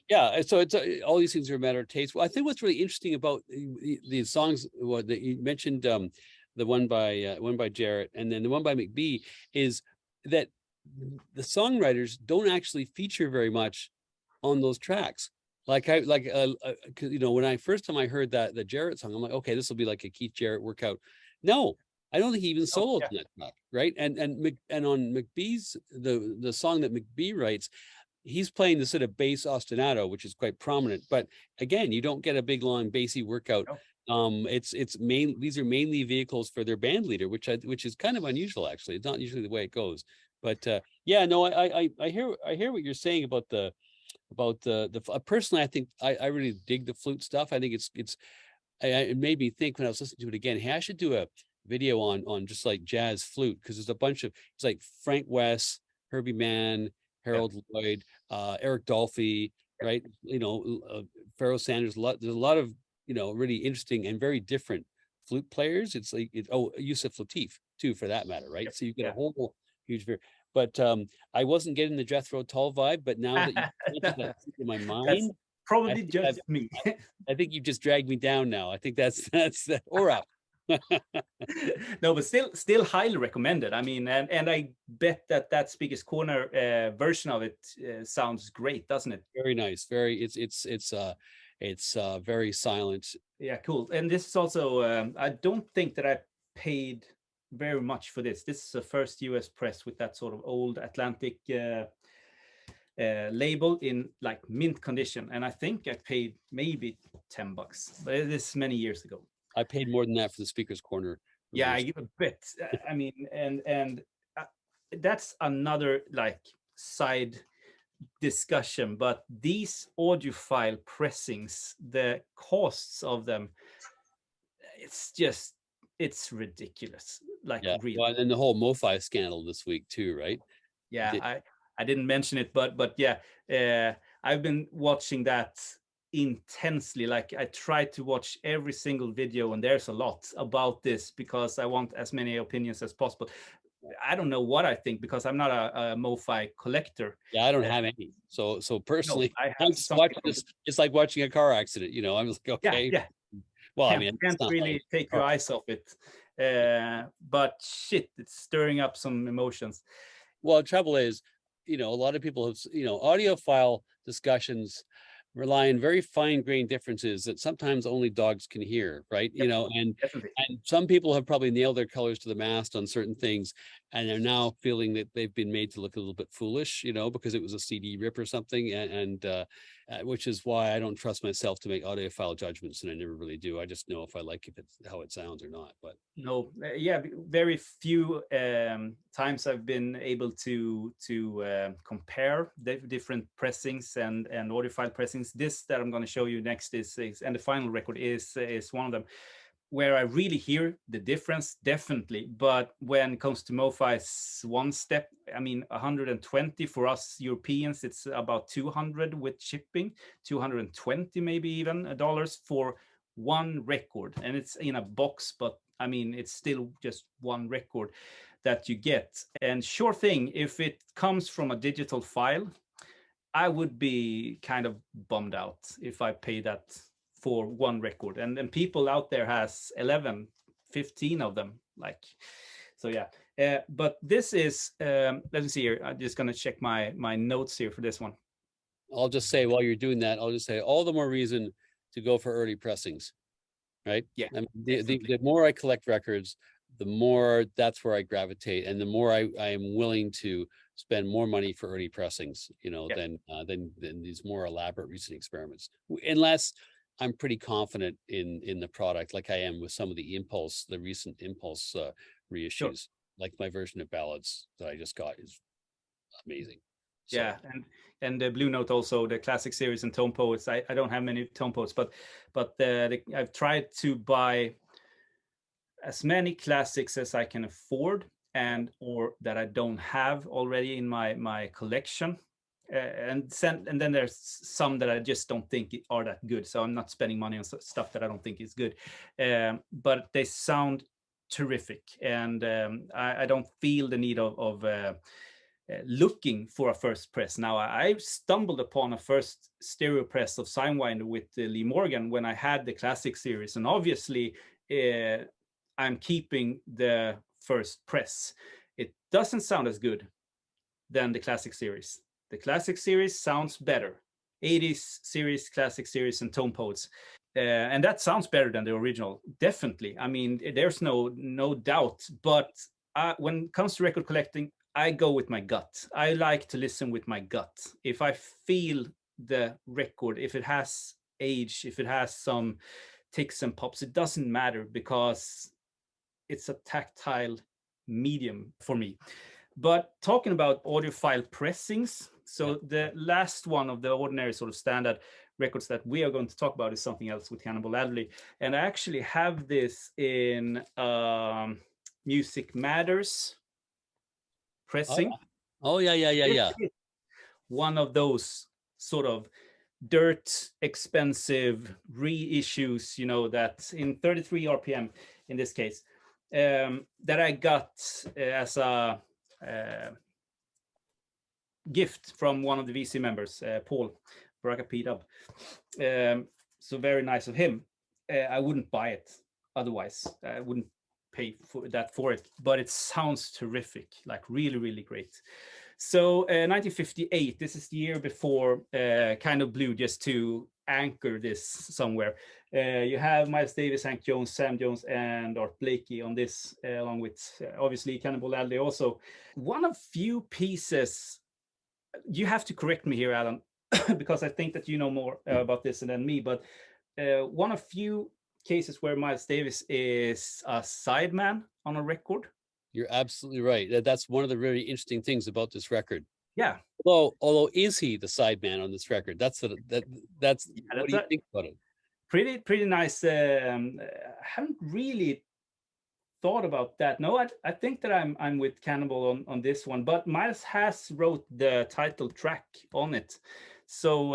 Yeah, so it's all these things are a matter of taste. Well, I think what's really interesting about these songs, what that you mentioned, the one by Jarrett and then the one by McBee, is that the songwriters don't actually feature very much on those tracks. Like you know, when I first time I heard the Jarrett song, I'm like, okay, this will be like a Keith Jarrett workout. No, I don't think he even soloed on that track, right? And on McBee's the song that McBee writes, he's playing the sort of bass ostinato, which is quite prominent. But again, you don't get a big long bassy workout. These are mainly vehicles for their band leader, which is kind of unusual, actually. It's not usually the way it goes. But yeah, no, I hear what you're saying about the personally, I think I really dig the flute stuff. I think it made me think when I was listening to it again, hey, I should do a video on just like jazz flute, because there's a bunch of, it's like Frank West, Herbie Mann, Harold Lloyd, Eric Dolphy, right? You know, Pharoah Sanders. There's a lot of, you know, really interesting and very different flute players. It's like Yusuf Lateef too, for that matter, right? So you get a whole huge but I wasn't getting the Jethro Tull vibe. But now that you mentioned that in my mind, that's probably just me. I think you've just dragged me down now. I think that's or up. No, but still highly recommended. I mean, and I bet that Speaker's Corner version of it sounds great, doesn't it? Very nice. Very. It's very silent. Yeah, cool. And this is also I don't think that I paid very much for this. This is the first US press with that sort of old Atlantic label in like mint condition, and I think I paid maybe $10, but this is many years ago. I paid more than that for the Speaker's Corner. Yeah, I give a bit. I mean, and that's another like side discussion. But these audiophile pressings, the costs of them, it's ridiculous. Like, really. Well, and the whole MoFi scandal this week too, right? Yeah, I didn't mention it, but yeah, I've been watching that intensely. Like, I try to watch every single video, and there's a lot about this because I want as many opinions as possible. I don't know what I think because I'm not a MoFi collector. Yeah, I don't have any. So personally, I'm just watching this. It's like watching a car accident. You know, I'm like, okay. Yeah. Well, I mean, can't really take your eyes off it. But shit, it's stirring up some emotions. Well, the trouble is, you know, a lot of people have, you know, audiophile discussions rely on very fine grained differences that sometimes only dogs can hear, right? Yep, definitely. And some people have probably nailed their colors to the mast on certain things, and they're now feeling that they've been made to look a little bit foolish, because it was a CD rip or something, which is why I don't trust myself to make audiophile judgments, and I never really do. I just know if I like how it sounds or not. But No, yeah, very few times I've been able to compare the different pressings and audiophile pressings. This that I'm going to show you next is and the final record is one of them, where I really hear the difference, definitely. But when it comes to MoFi's one step, I mean, 120 for us Europeans, it's about 200 with shipping, 220 maybe even dollars for one record, and it's in a box, but I mean, it's still just one record that you get. And sure thing, if it comes from a digital file, I would be kind of bummed out if I pay that for one record. And then people out there has 11, 15 of them. Like, so yeah. But this is, let me see here. I'm just going to check my notes here for this one. I'll just say, while you're doing that, I'll just say all the more reason to go for early pressings. Right? Yeah. I mean, the more I collect records, the more that's where I gravitate, and the more I am willing to spend more money for early pressings, than these more elaborate recent experiments. Unless I'm pretty confident in the product, like I am with some of the recent Impulse reissues. Sure. Like my version of Ballads that I just got is amazing. So. Yeah, and the Blue Note also, the classic series and Tone Poets. I don't have many Tone Poets, but I've tried to buy as many classics as I can afford, or that I don't have already in my collection. And then there's some that I just don't think are that good. So I'm not spending money on stuff that I don't think is good. But they sound terrific, and I don't feel the need of looking for a first press. Now, I stumbled upon a first stereo press of Signwinder with Lee Morgan when I had the classic series, and obviously I'm keeping the first press. It doesn't sound as good than the classic series. The classic series sounds better. 80s series, classic series, and Tone Poets. And that sounds better than the original, definitely. I mean, there's no doubt. But when it comes to record collecting, I go with my gut. I like to listen with my gut. If I feel the record, if it has age, if it has some ticks and pops, it doesn't matter, because it's a tactile medium for me. But talking about audiophile pressings, so the last one of the ordinary sort of standard records that we are going to talk about is something else with Cannonball Adderley. And I actually have this in Music Matters pressing. Oh yeah. One of those sort of dirt expensive reissues, that in 33 RPM in this case, that I got as a gift from one of the VC members, Paul Baraka P-Dub. So very nice of him. I wouldn't buy it otherwise. I wouldn't pay for it, but it sounds terrific, like really, really great. So 1958, this is the year before Kind of Blue, just to anchor this somewhere. You have Miles Davis, Hank Jones, Sam Jones, and Art Blakey on this, along with obviously Cannonball Adderley also. One of few pieces, you have to correct me here, Alan, because I think that you know more about this than me, but one of few cases where Miles Davis is a sideman on a record. You're absolutely right. That's one of the really interesting things about this record. Yeah. Although is he the sideman on this record? That's what do you think about it? Pretty nice. I haven't really thought about that. No, I think that I'm with Cannonball on this one, but Miles has wrote the title track on it, so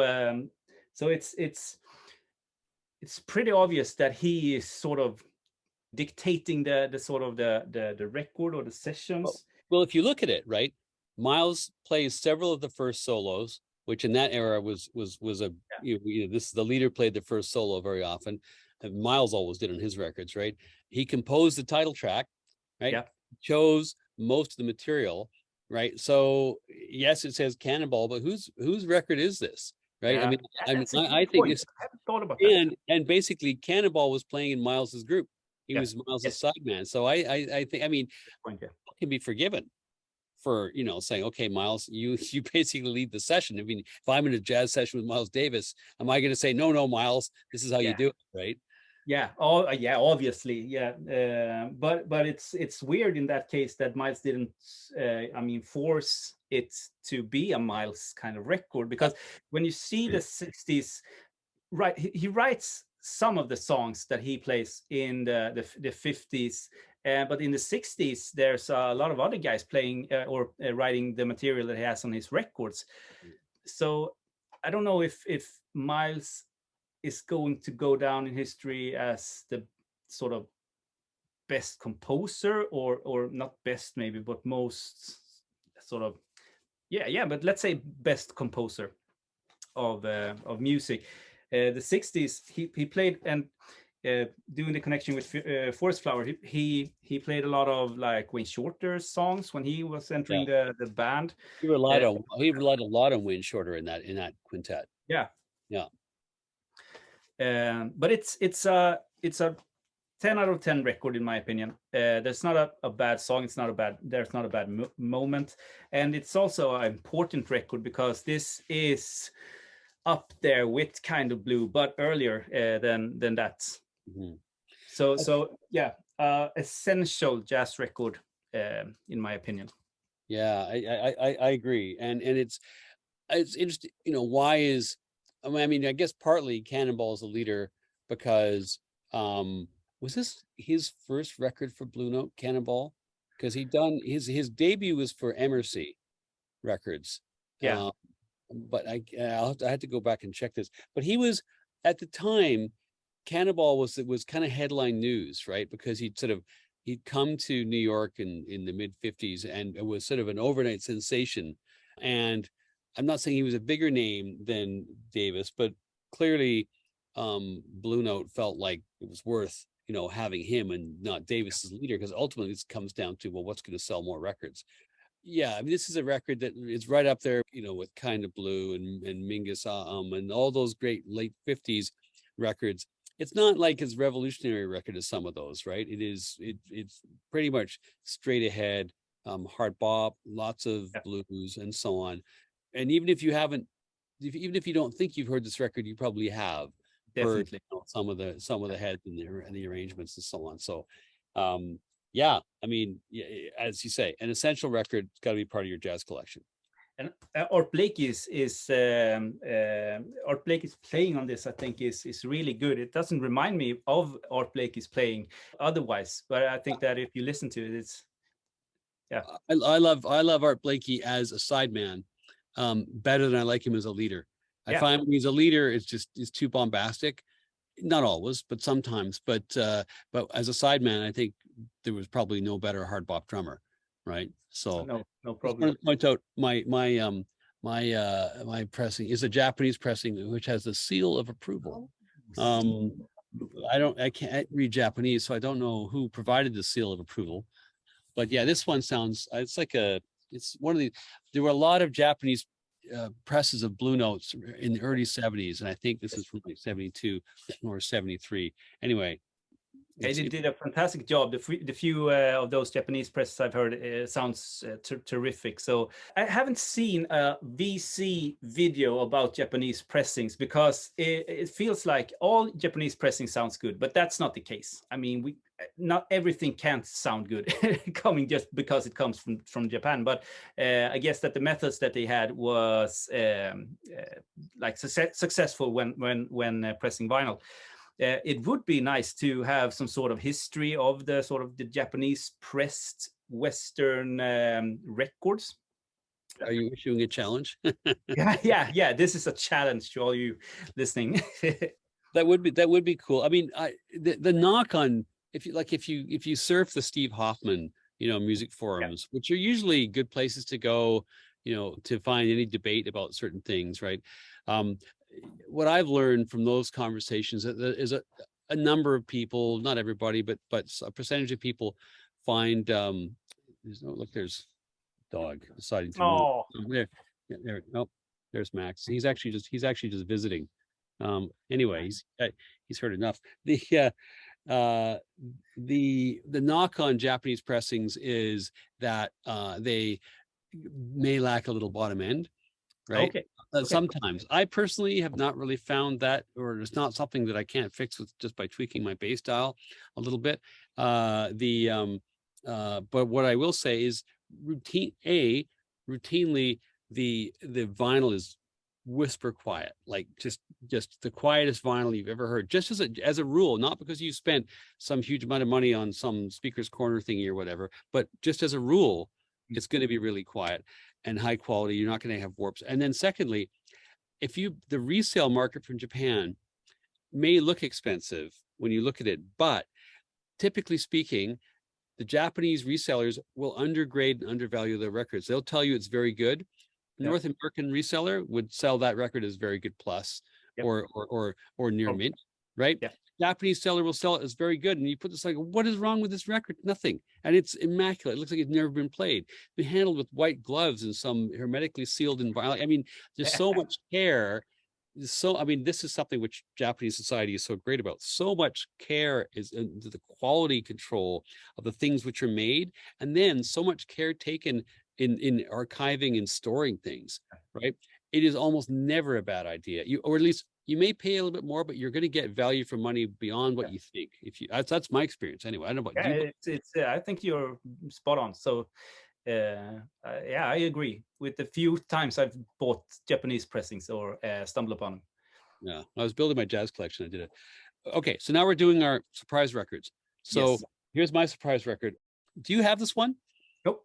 it's pretty obvious that he is sort of dictating the sort of the record or the sessions. Well, if you look at it, right, Miles plays several of the first solos, which in that era was this the leader played the first solo very often. And Miles always did on his records, right? He composed the title track, right? Yeah. Chose most of the material, right? So yes, it says Cannonball, but whose record is this? right? Yeah, that's a good I think point. this, I haven't thought about that. and basically Cannonball was playing in Miles's group. He Yes, was Miles's yes, sideman. So I think, I mean, good point. Yeah, can be forgiven for, you know, saying, okay, Miles, you basically lead the session. I mean, if I'm in a jazz session with Miles Davis, am I going to say, no, Miles, this is how you yeah, do it, right? yeah. Oh, yeah. Obviously, yeah. But it's weird in that case that Miles didn't. I mean, force it to be a Miles kind of record, because when you see the '60s, right, he writes some of the songs that he plays in the '50s. But in the '60s, there's a lot of other guys playing or writing the material that he has on his records. So I don't know if Miles is going to go down in history as the sort of best composer, or not best maybe, but most sort of, yeah, but let's say best composer of music. The '60s, he played, and doing the connection with Forest Flower, he played a lot of like Wayne Shorter's songs when he was Yeah. entering the band. He relied a lot on Wayne Shorter in that quintet. Yeah. Yeah. But it's a 10 out of 10 record in my opinion. There's not a bad song. There's not a bad moment, and it's also an important record because this is up there with Kind of Blue, but earlier than that. Mm-hmm. So yeah, essential jazz record in my opinion. Yeah, I agree, and it's interesting. You know, why is, I mean, I guess partly Cannonball is a leader because was this his first record for Blue Note, Cannonball? Because he done his debut was for MRC Records. Yeah, But I had to go back and check this. But he was, at the time, Cannonball was kind of headline news, right? Because he'd come to New York in the mid '50s, and it was sort of an overnight sensation. And I'm not saying he was a bigger name than Davis, but clearly Blue Note felt like it was worth, you know, having him and not Davis as leader, because ultimately this comes down to, well, what's going to sell more records? Yeah, I mean, this is a record that is right up there, you know, with Kind of Blue and Mingus and all those great late '50s records. It's not like as revolutionary record as some of those, right? It's pretty much straight ahead, hard bop, lots of yeah, blues and so on. And even if you haven't, even if you don't think you've heard this record, you probably have heard, definitely. you know, some of the heads and the arrangements and so on. So yeah, I mean, as you say, an essential record has got to be part of your jazz collection. And Art Blake Art Blake is playing on this. I think is really good. It doesn't remind me of Art Blake is playing otherwise, but I think that if you listen to it, it's yeah. I love Art Blakey as a sideman better than I like him as a leader. I Yeah, find when he's a leader, it's too bombastic. Not always, but sometimes. But as a sideman, I think there was probably no better hard bop drummer, right? So no just problem. want to point out my pressing is a Japanese pressing which has the seal of approval. Um, I can't read Japanese, so I don't know who provided the seal of approval. But yeah, this one sounds, it's one of the, there were a lot of Japanese presses of Blue Notes in the early '70s, and I think this is from like '72 or '73. Anyway, They did a fantastic job. The few of those Japanese presses I've heard sounds terrific. So I haven't seen a VC video about Japanese pressings because it feels like all Japanese pressing sounds good, but that's not the case. I mean, not everything can't sound good coming just because it comes from Japan. But I guess that the methods that they had was like successful when pressing vinyl. It would be nice to have some sort of history of the sort of the Japanese pressed Western records. Are you issuing a challenge? Yeah. This is a challenge to all you listening. That would be cool. I mean, the knock on, if you surf the Steve Hoffman, you know, music Yeah. forums, which are usually good places to go, you know, to find any debate about certain things, right? What I've learned from those conversations is a number of people, not everybody, but a percentage of people find there's dog deciding to move. Oh, There, yeah, there. Nope. There's Max. He's actually just visiting. Anyway, he's heard enough. Uh, the knock on Japanese pressings is that they may lack a little bottom end, right? Okay. Sometimes I personally have not really found that, or it's not something that I can't fix with just by tweaking my bass dial a little bit. But what I will say is routinely the vinyl is whisper quiet, like just the quietest vinyl you've ever heard, just as a rule, not because you spent some huge amount of money on some speaker's corner thingy or whatever, but just as a rule, it's going to be really quiet and high quality. You're not going to have warps. And then secondly, the resale market from Japan may look expensive when you look at it, but typically speaking, the Japanese resellers will undergrade and undervalue their records. They'll tell you it's very good. North American reseller would sell that record as very good plus, or near mint, right? Japanese seller will sell it as very good, and you put this like, what is wrong with this record? Nothing, and it's immaculate. It looks like it's never been played. Been handled with white gloves and some hermetically sealed environment. I mean, there's so much care. I mean, this is something which Japanese society is so great about. So much care is into the quality control of the things which are made, and then so much care taken in archiving and storing things, right? It is almost never a bad idea. Or at least you may pay a little bit more, but you're going to get value for money beyond what you think. That's my experience anyway. I don't know about you. I think you're spot on. So I agree. With the few times I've bought Japanese pressings or stumbled upon them. Yeah, I was building my jazz collection. I did it. Okay, so now we're doing our surprise records. So here's my surprise record. Do you have this one? Nope.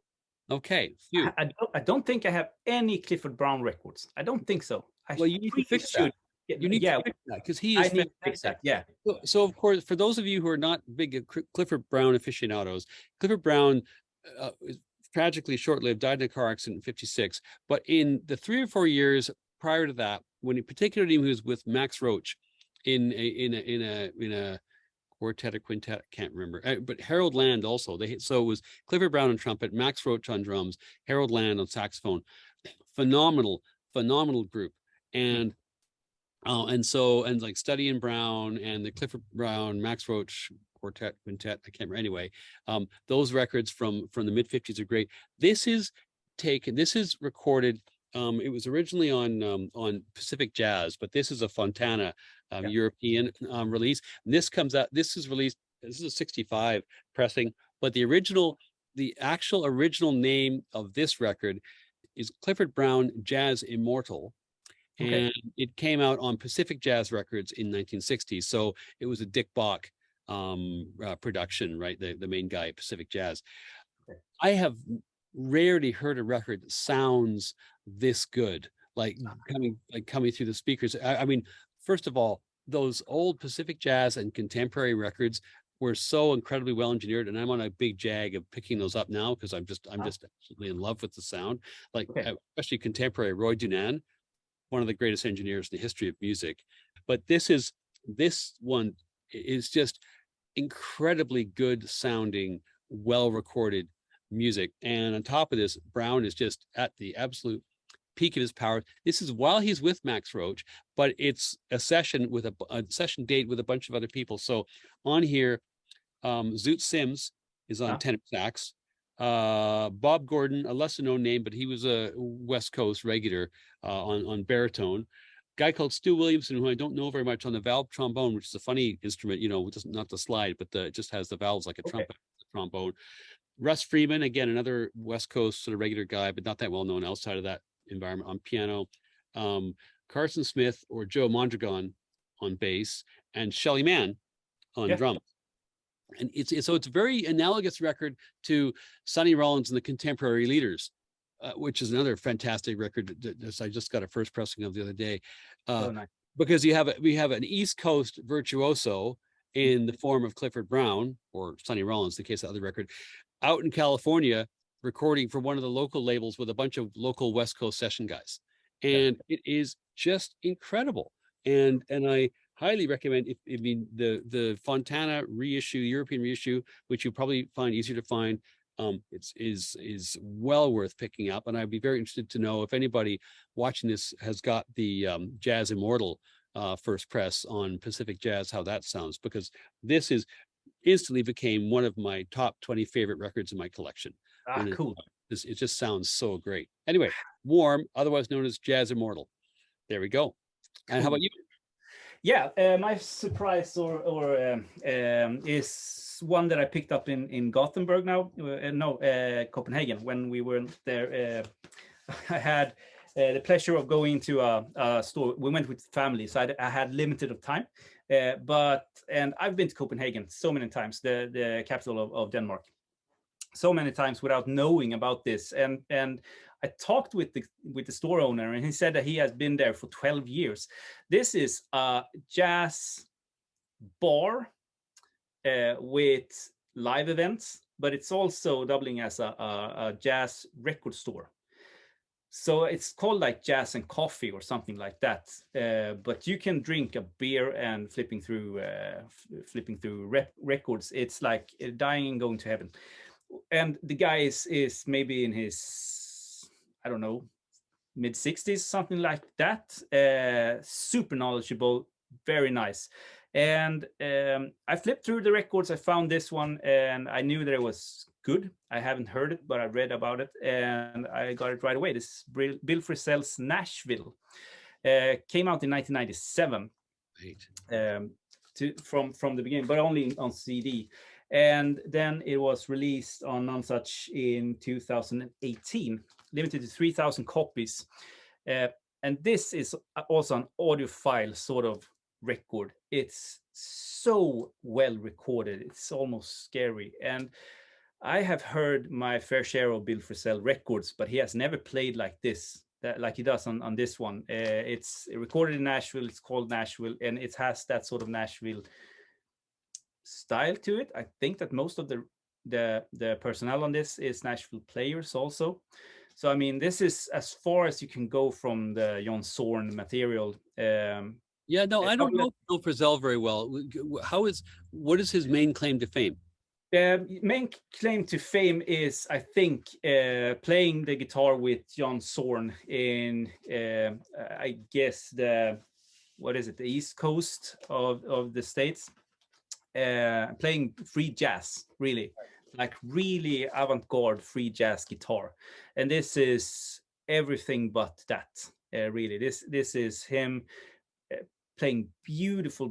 Okay. I don't think I have any Clifford Brown records. I don't think so. Well, you need to fix that. You need to fix that because he is fantastic. Yeah. So of course, for those of you who are not big Clifford Brown aficionados, Clifford Brown tragically short-lived, died in a car accident in '56. But in the 3 or 4 years prior to that, when particularly he was with Max Roach in a quartet or quintet, I can't remember, but Harold Land also. So it was Clifford Brown on trumpet, Max Roach on drums, Harold Land on saxophone. Phenomenal group. And like Study in Brown and the Clifford Brown, Max Roach quartet, quintet, I can't remember. Anyway, those records from the mid '50s are great. This is recorded. It was originally on Pacific Jazz, but this is a Fontana European release. And this comes out. This is released. This is a '65 pressing, but the actual original name of this record is Clifford Brown Jazz Immortal. And it came out on Pacific Jazz Records in 1960. So it was a Dick Bach production, right? The main guy at Pacific Jazz. I have rarely heard a record that sounds this good, like coming through the speakers. I mean, first of all, those old Pacific Jazz and contemporary records were so incredibly well engineered, and I'm on a big jag of picking those up now because I'm just absolutely in love with the sound, like especially contemporary Roy Dunan, one of the greatest engineers in the history of music. But this one is just incredibly good sounding, well recorded music. And on top of this, Brown is just at the absolute peak of his power. This is while he's with Max Roach, but it's a session with a session date with a bunch of other people. So on here, Zoot Sims is on tenor sax. Bob Gordon, a lesser known name, but he was a West Coast regular on baritone. Guy called Stu Williamson, who I don't know very much, on the valve trombone, which is a funny instrument, not the slide, but it just has the valves like a trumpet trombone. Russ Freeman, again, another West Coast sort of regular guy, but not that well known outside of that environment, on piano. Carson Smith or Joe Mondragon on bass, and Shelly Mann on drums. And it's a very analogous record to Sonny Rollins and the Contemporary Leaders, which is another fantastic record that I just got a first pressing of the other day. Nice. Because we have an East Coast virtuoso in the form of Clifford Brown or Sonny Rollins, in the case of the other record, out in California recording for one of the local labels with a bunch of local West Coast session guys. And it is just incredible. And I highly recommend the Fontana reissue, European reissue, which you probably find easier to find. is well worth picking up. And I'd be very interested to know if anybody watching this has got the Jazz Immortal first press on Pacific Jazz, how that sounds, because this is instantly became one of my top 20 favorite records in my collection. Ah, cool. It just sounds so great. Anyway, Warm, otherwise known as Jazz Immortal. There we go. And Cool. how about you? Yeah, my surprise is one that I picked up in Gothenburg now. Copenhagen. When we were there, I had the pleasure of going to a store. We went with family, so I had limited of time. And I've been to Copenhagen so many times, the capital of Denmark, so many times without knowing about this. And I talked with the store owner, and he said that he has been there for 12 years. This is a jazz bar with live events, but it's also doubling as a jazz record store. So it's called like Jazz and Coffee or something like that. But you can drink a beer and flipping through records. It's like dying and going to heaven. And the guy is maybe in his, I don't know, mid 60s, something like that. Super knowledgeable, very nice. And I flipped through the records. I found this one, and I knew that it was good. I haven't heard it, but I read about it, and I got it right away. This Bill Frisell's Nashville came out in 1997. Right. From the beginning, but only on CD. And then it was released on Nonsuch in 2018, limited to 3,000 copies. And this is also an audiophile sort of record. It's so well recorded. It's almost scary. And I have heard my fair share of Bill Frisell records, but he has never played like this, like he does on this one. It's recorded in Nashville. It's called Nashville, and it has that sort of Nashville style to it. I think that most of the personnel on this is Nashville players also. So I mean, this is as far as you can go from the Jon Zorn material. Yeah, no, I don't know Bill Frisell very well. What is his main claim to fame? Main claim to fame is, I think, playing the guitar with Jon Zorn in, I guess, the East Coast of the States. Playing free jazz, really, like really avant-garde free jazz guitar. And this is everything but that, really. This is him playing beautiful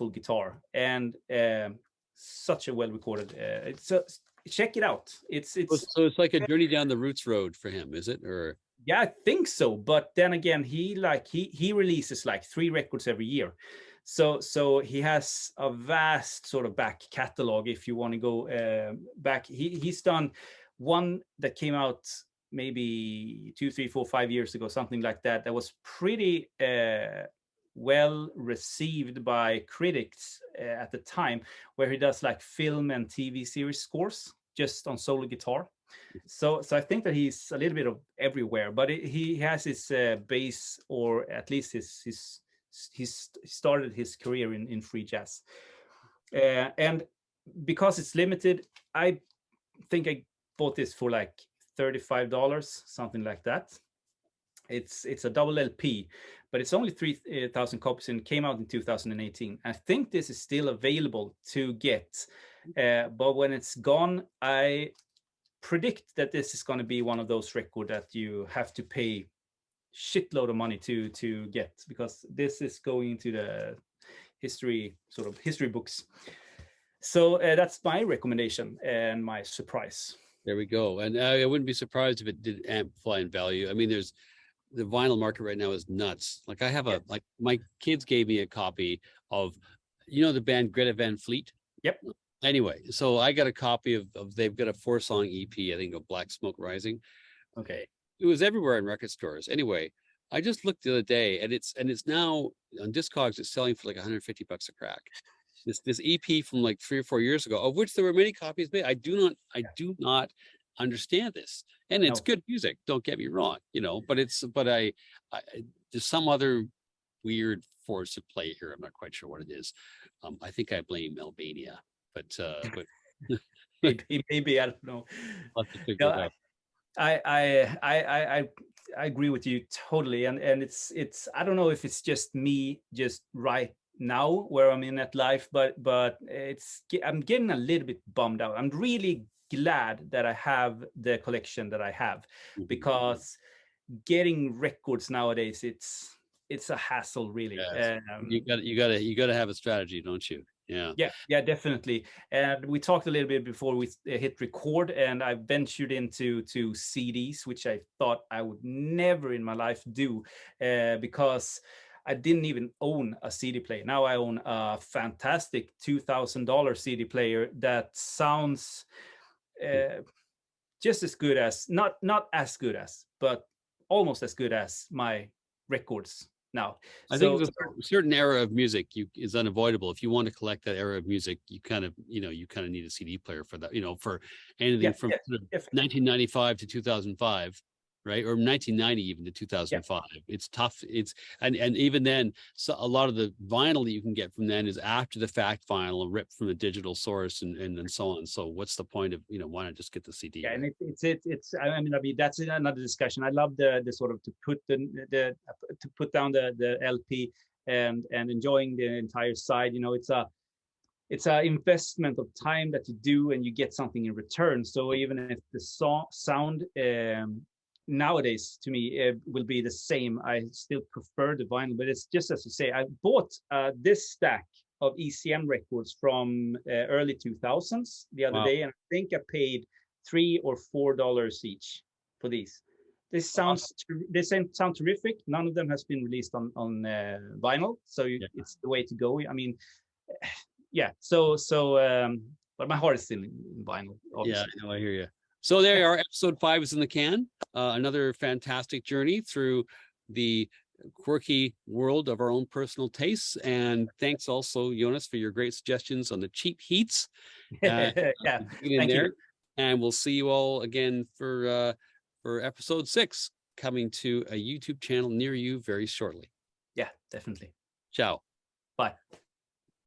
guitar, and such a well recorded. Check it out. It's so it's like a journey down the roots road for him, is it? Or yeah, I think so. But then again, he releases like 3 records every year. So he has a vast sort of back catalog. If you want to go back, he's done one that came out maybe 2, 3, 4, 5 years ago, something like that. That was pretty well received by critics at the time, where he does like film and TV series scores just on solo guitar. So I think that he's a little bit of everywhere, but he has his base, or at least he's started his career in free jazz. And because it's limited, I think I bought this for like $35, something like that. It's a double LP, but it's only 3,000 copies and came out in 2018. I think this is still available to get, but when it's gone, I predict that this is going to be one of those records that you have to pay shitload of money to get, because this is going into the history books. So that's my recommendation and my surprise. There we go. And I wouldn't be surprised if it did amplify in value. I mean, the vinyl market right now is nuts. Like I have like my kids gave me a copy of, the band Greta Van Fleet. Yep. Anyway, so I got a copy of they've got a 4-song EP, I think, of Black Smoke Rising. Okay. It was everywhere in record stores. Anyway, I just looked the other day, and it's now on Discogs. It's selling for like $150 a crack. This EP from like 3 or 4 years ago, of which there were many copies made. I do not understand this, and it's good music. Don't get me wrong, but I there's some other weird force at play here. I'm not quite sure what it is. I think I blame Albania, but maybe I don't know. I'll have to figure it Yeah, out. I agree with you totally, and it's I don't know if it's just me just right now where I'm in that life, but I'm getting a little bit bummed out. I'm really glad that I have the collection that I have, Mhm. because getting records nowadays, it's a hassle really. Yes. You gotta have a strategy, don't you? Yeah. Yeah, definitely. And we talked a little bit before we hit record, and I ventured into CDs, which I thought I would never in my life do, because I didn't even own a CD player. Now I own a fantastic $2,000 CD player that sounds just as good as, not as good as, but almost as good as my records now. I think So there's a certain era of music is unavoidable. If you want to collect that era of music, you kind of need a CD player for that. For anything yeah, from yeah, sort of definitely. 1995 to 2005, right, or 1990 even to Yeah. 2005. It's tough. And even then, so a lot of the vinyl that you can get from then is after the fact vinyl, ripped from the digital source, and so on. So what's the point of why not just get the CD? Yeah, Right? and it's I mean that's another discussion. I love the sort of to put to put down the LP and enjoying the entire side. It's a investment of time that you do, and you get something in return. So even if the sound nowadays to me will be the same, I still prefer the vinyl. But it's just as you say, I bought this stack of ECM records from early 2000s the other Wow. day, and I think I paid $3 or $4 each for these. They sound terrific. None of them has been released on vinyl, so Yeah. it's the way to go. I mean, yeah. But my heart is still in vinyl, Yeah, obviously. I know. I hear you. So there you are. Episode 5 is in the can. Another fantastic journey through the quirky world of our own personal tastes. And thanks also, Jonas, for your great suggestions on the cheap heats. Yeah. Get in Thank you. there, and we'll see you all again for episode 6 coming to a YouTube channel near you very shortly. Yeah, definitely. Ciao. Bye.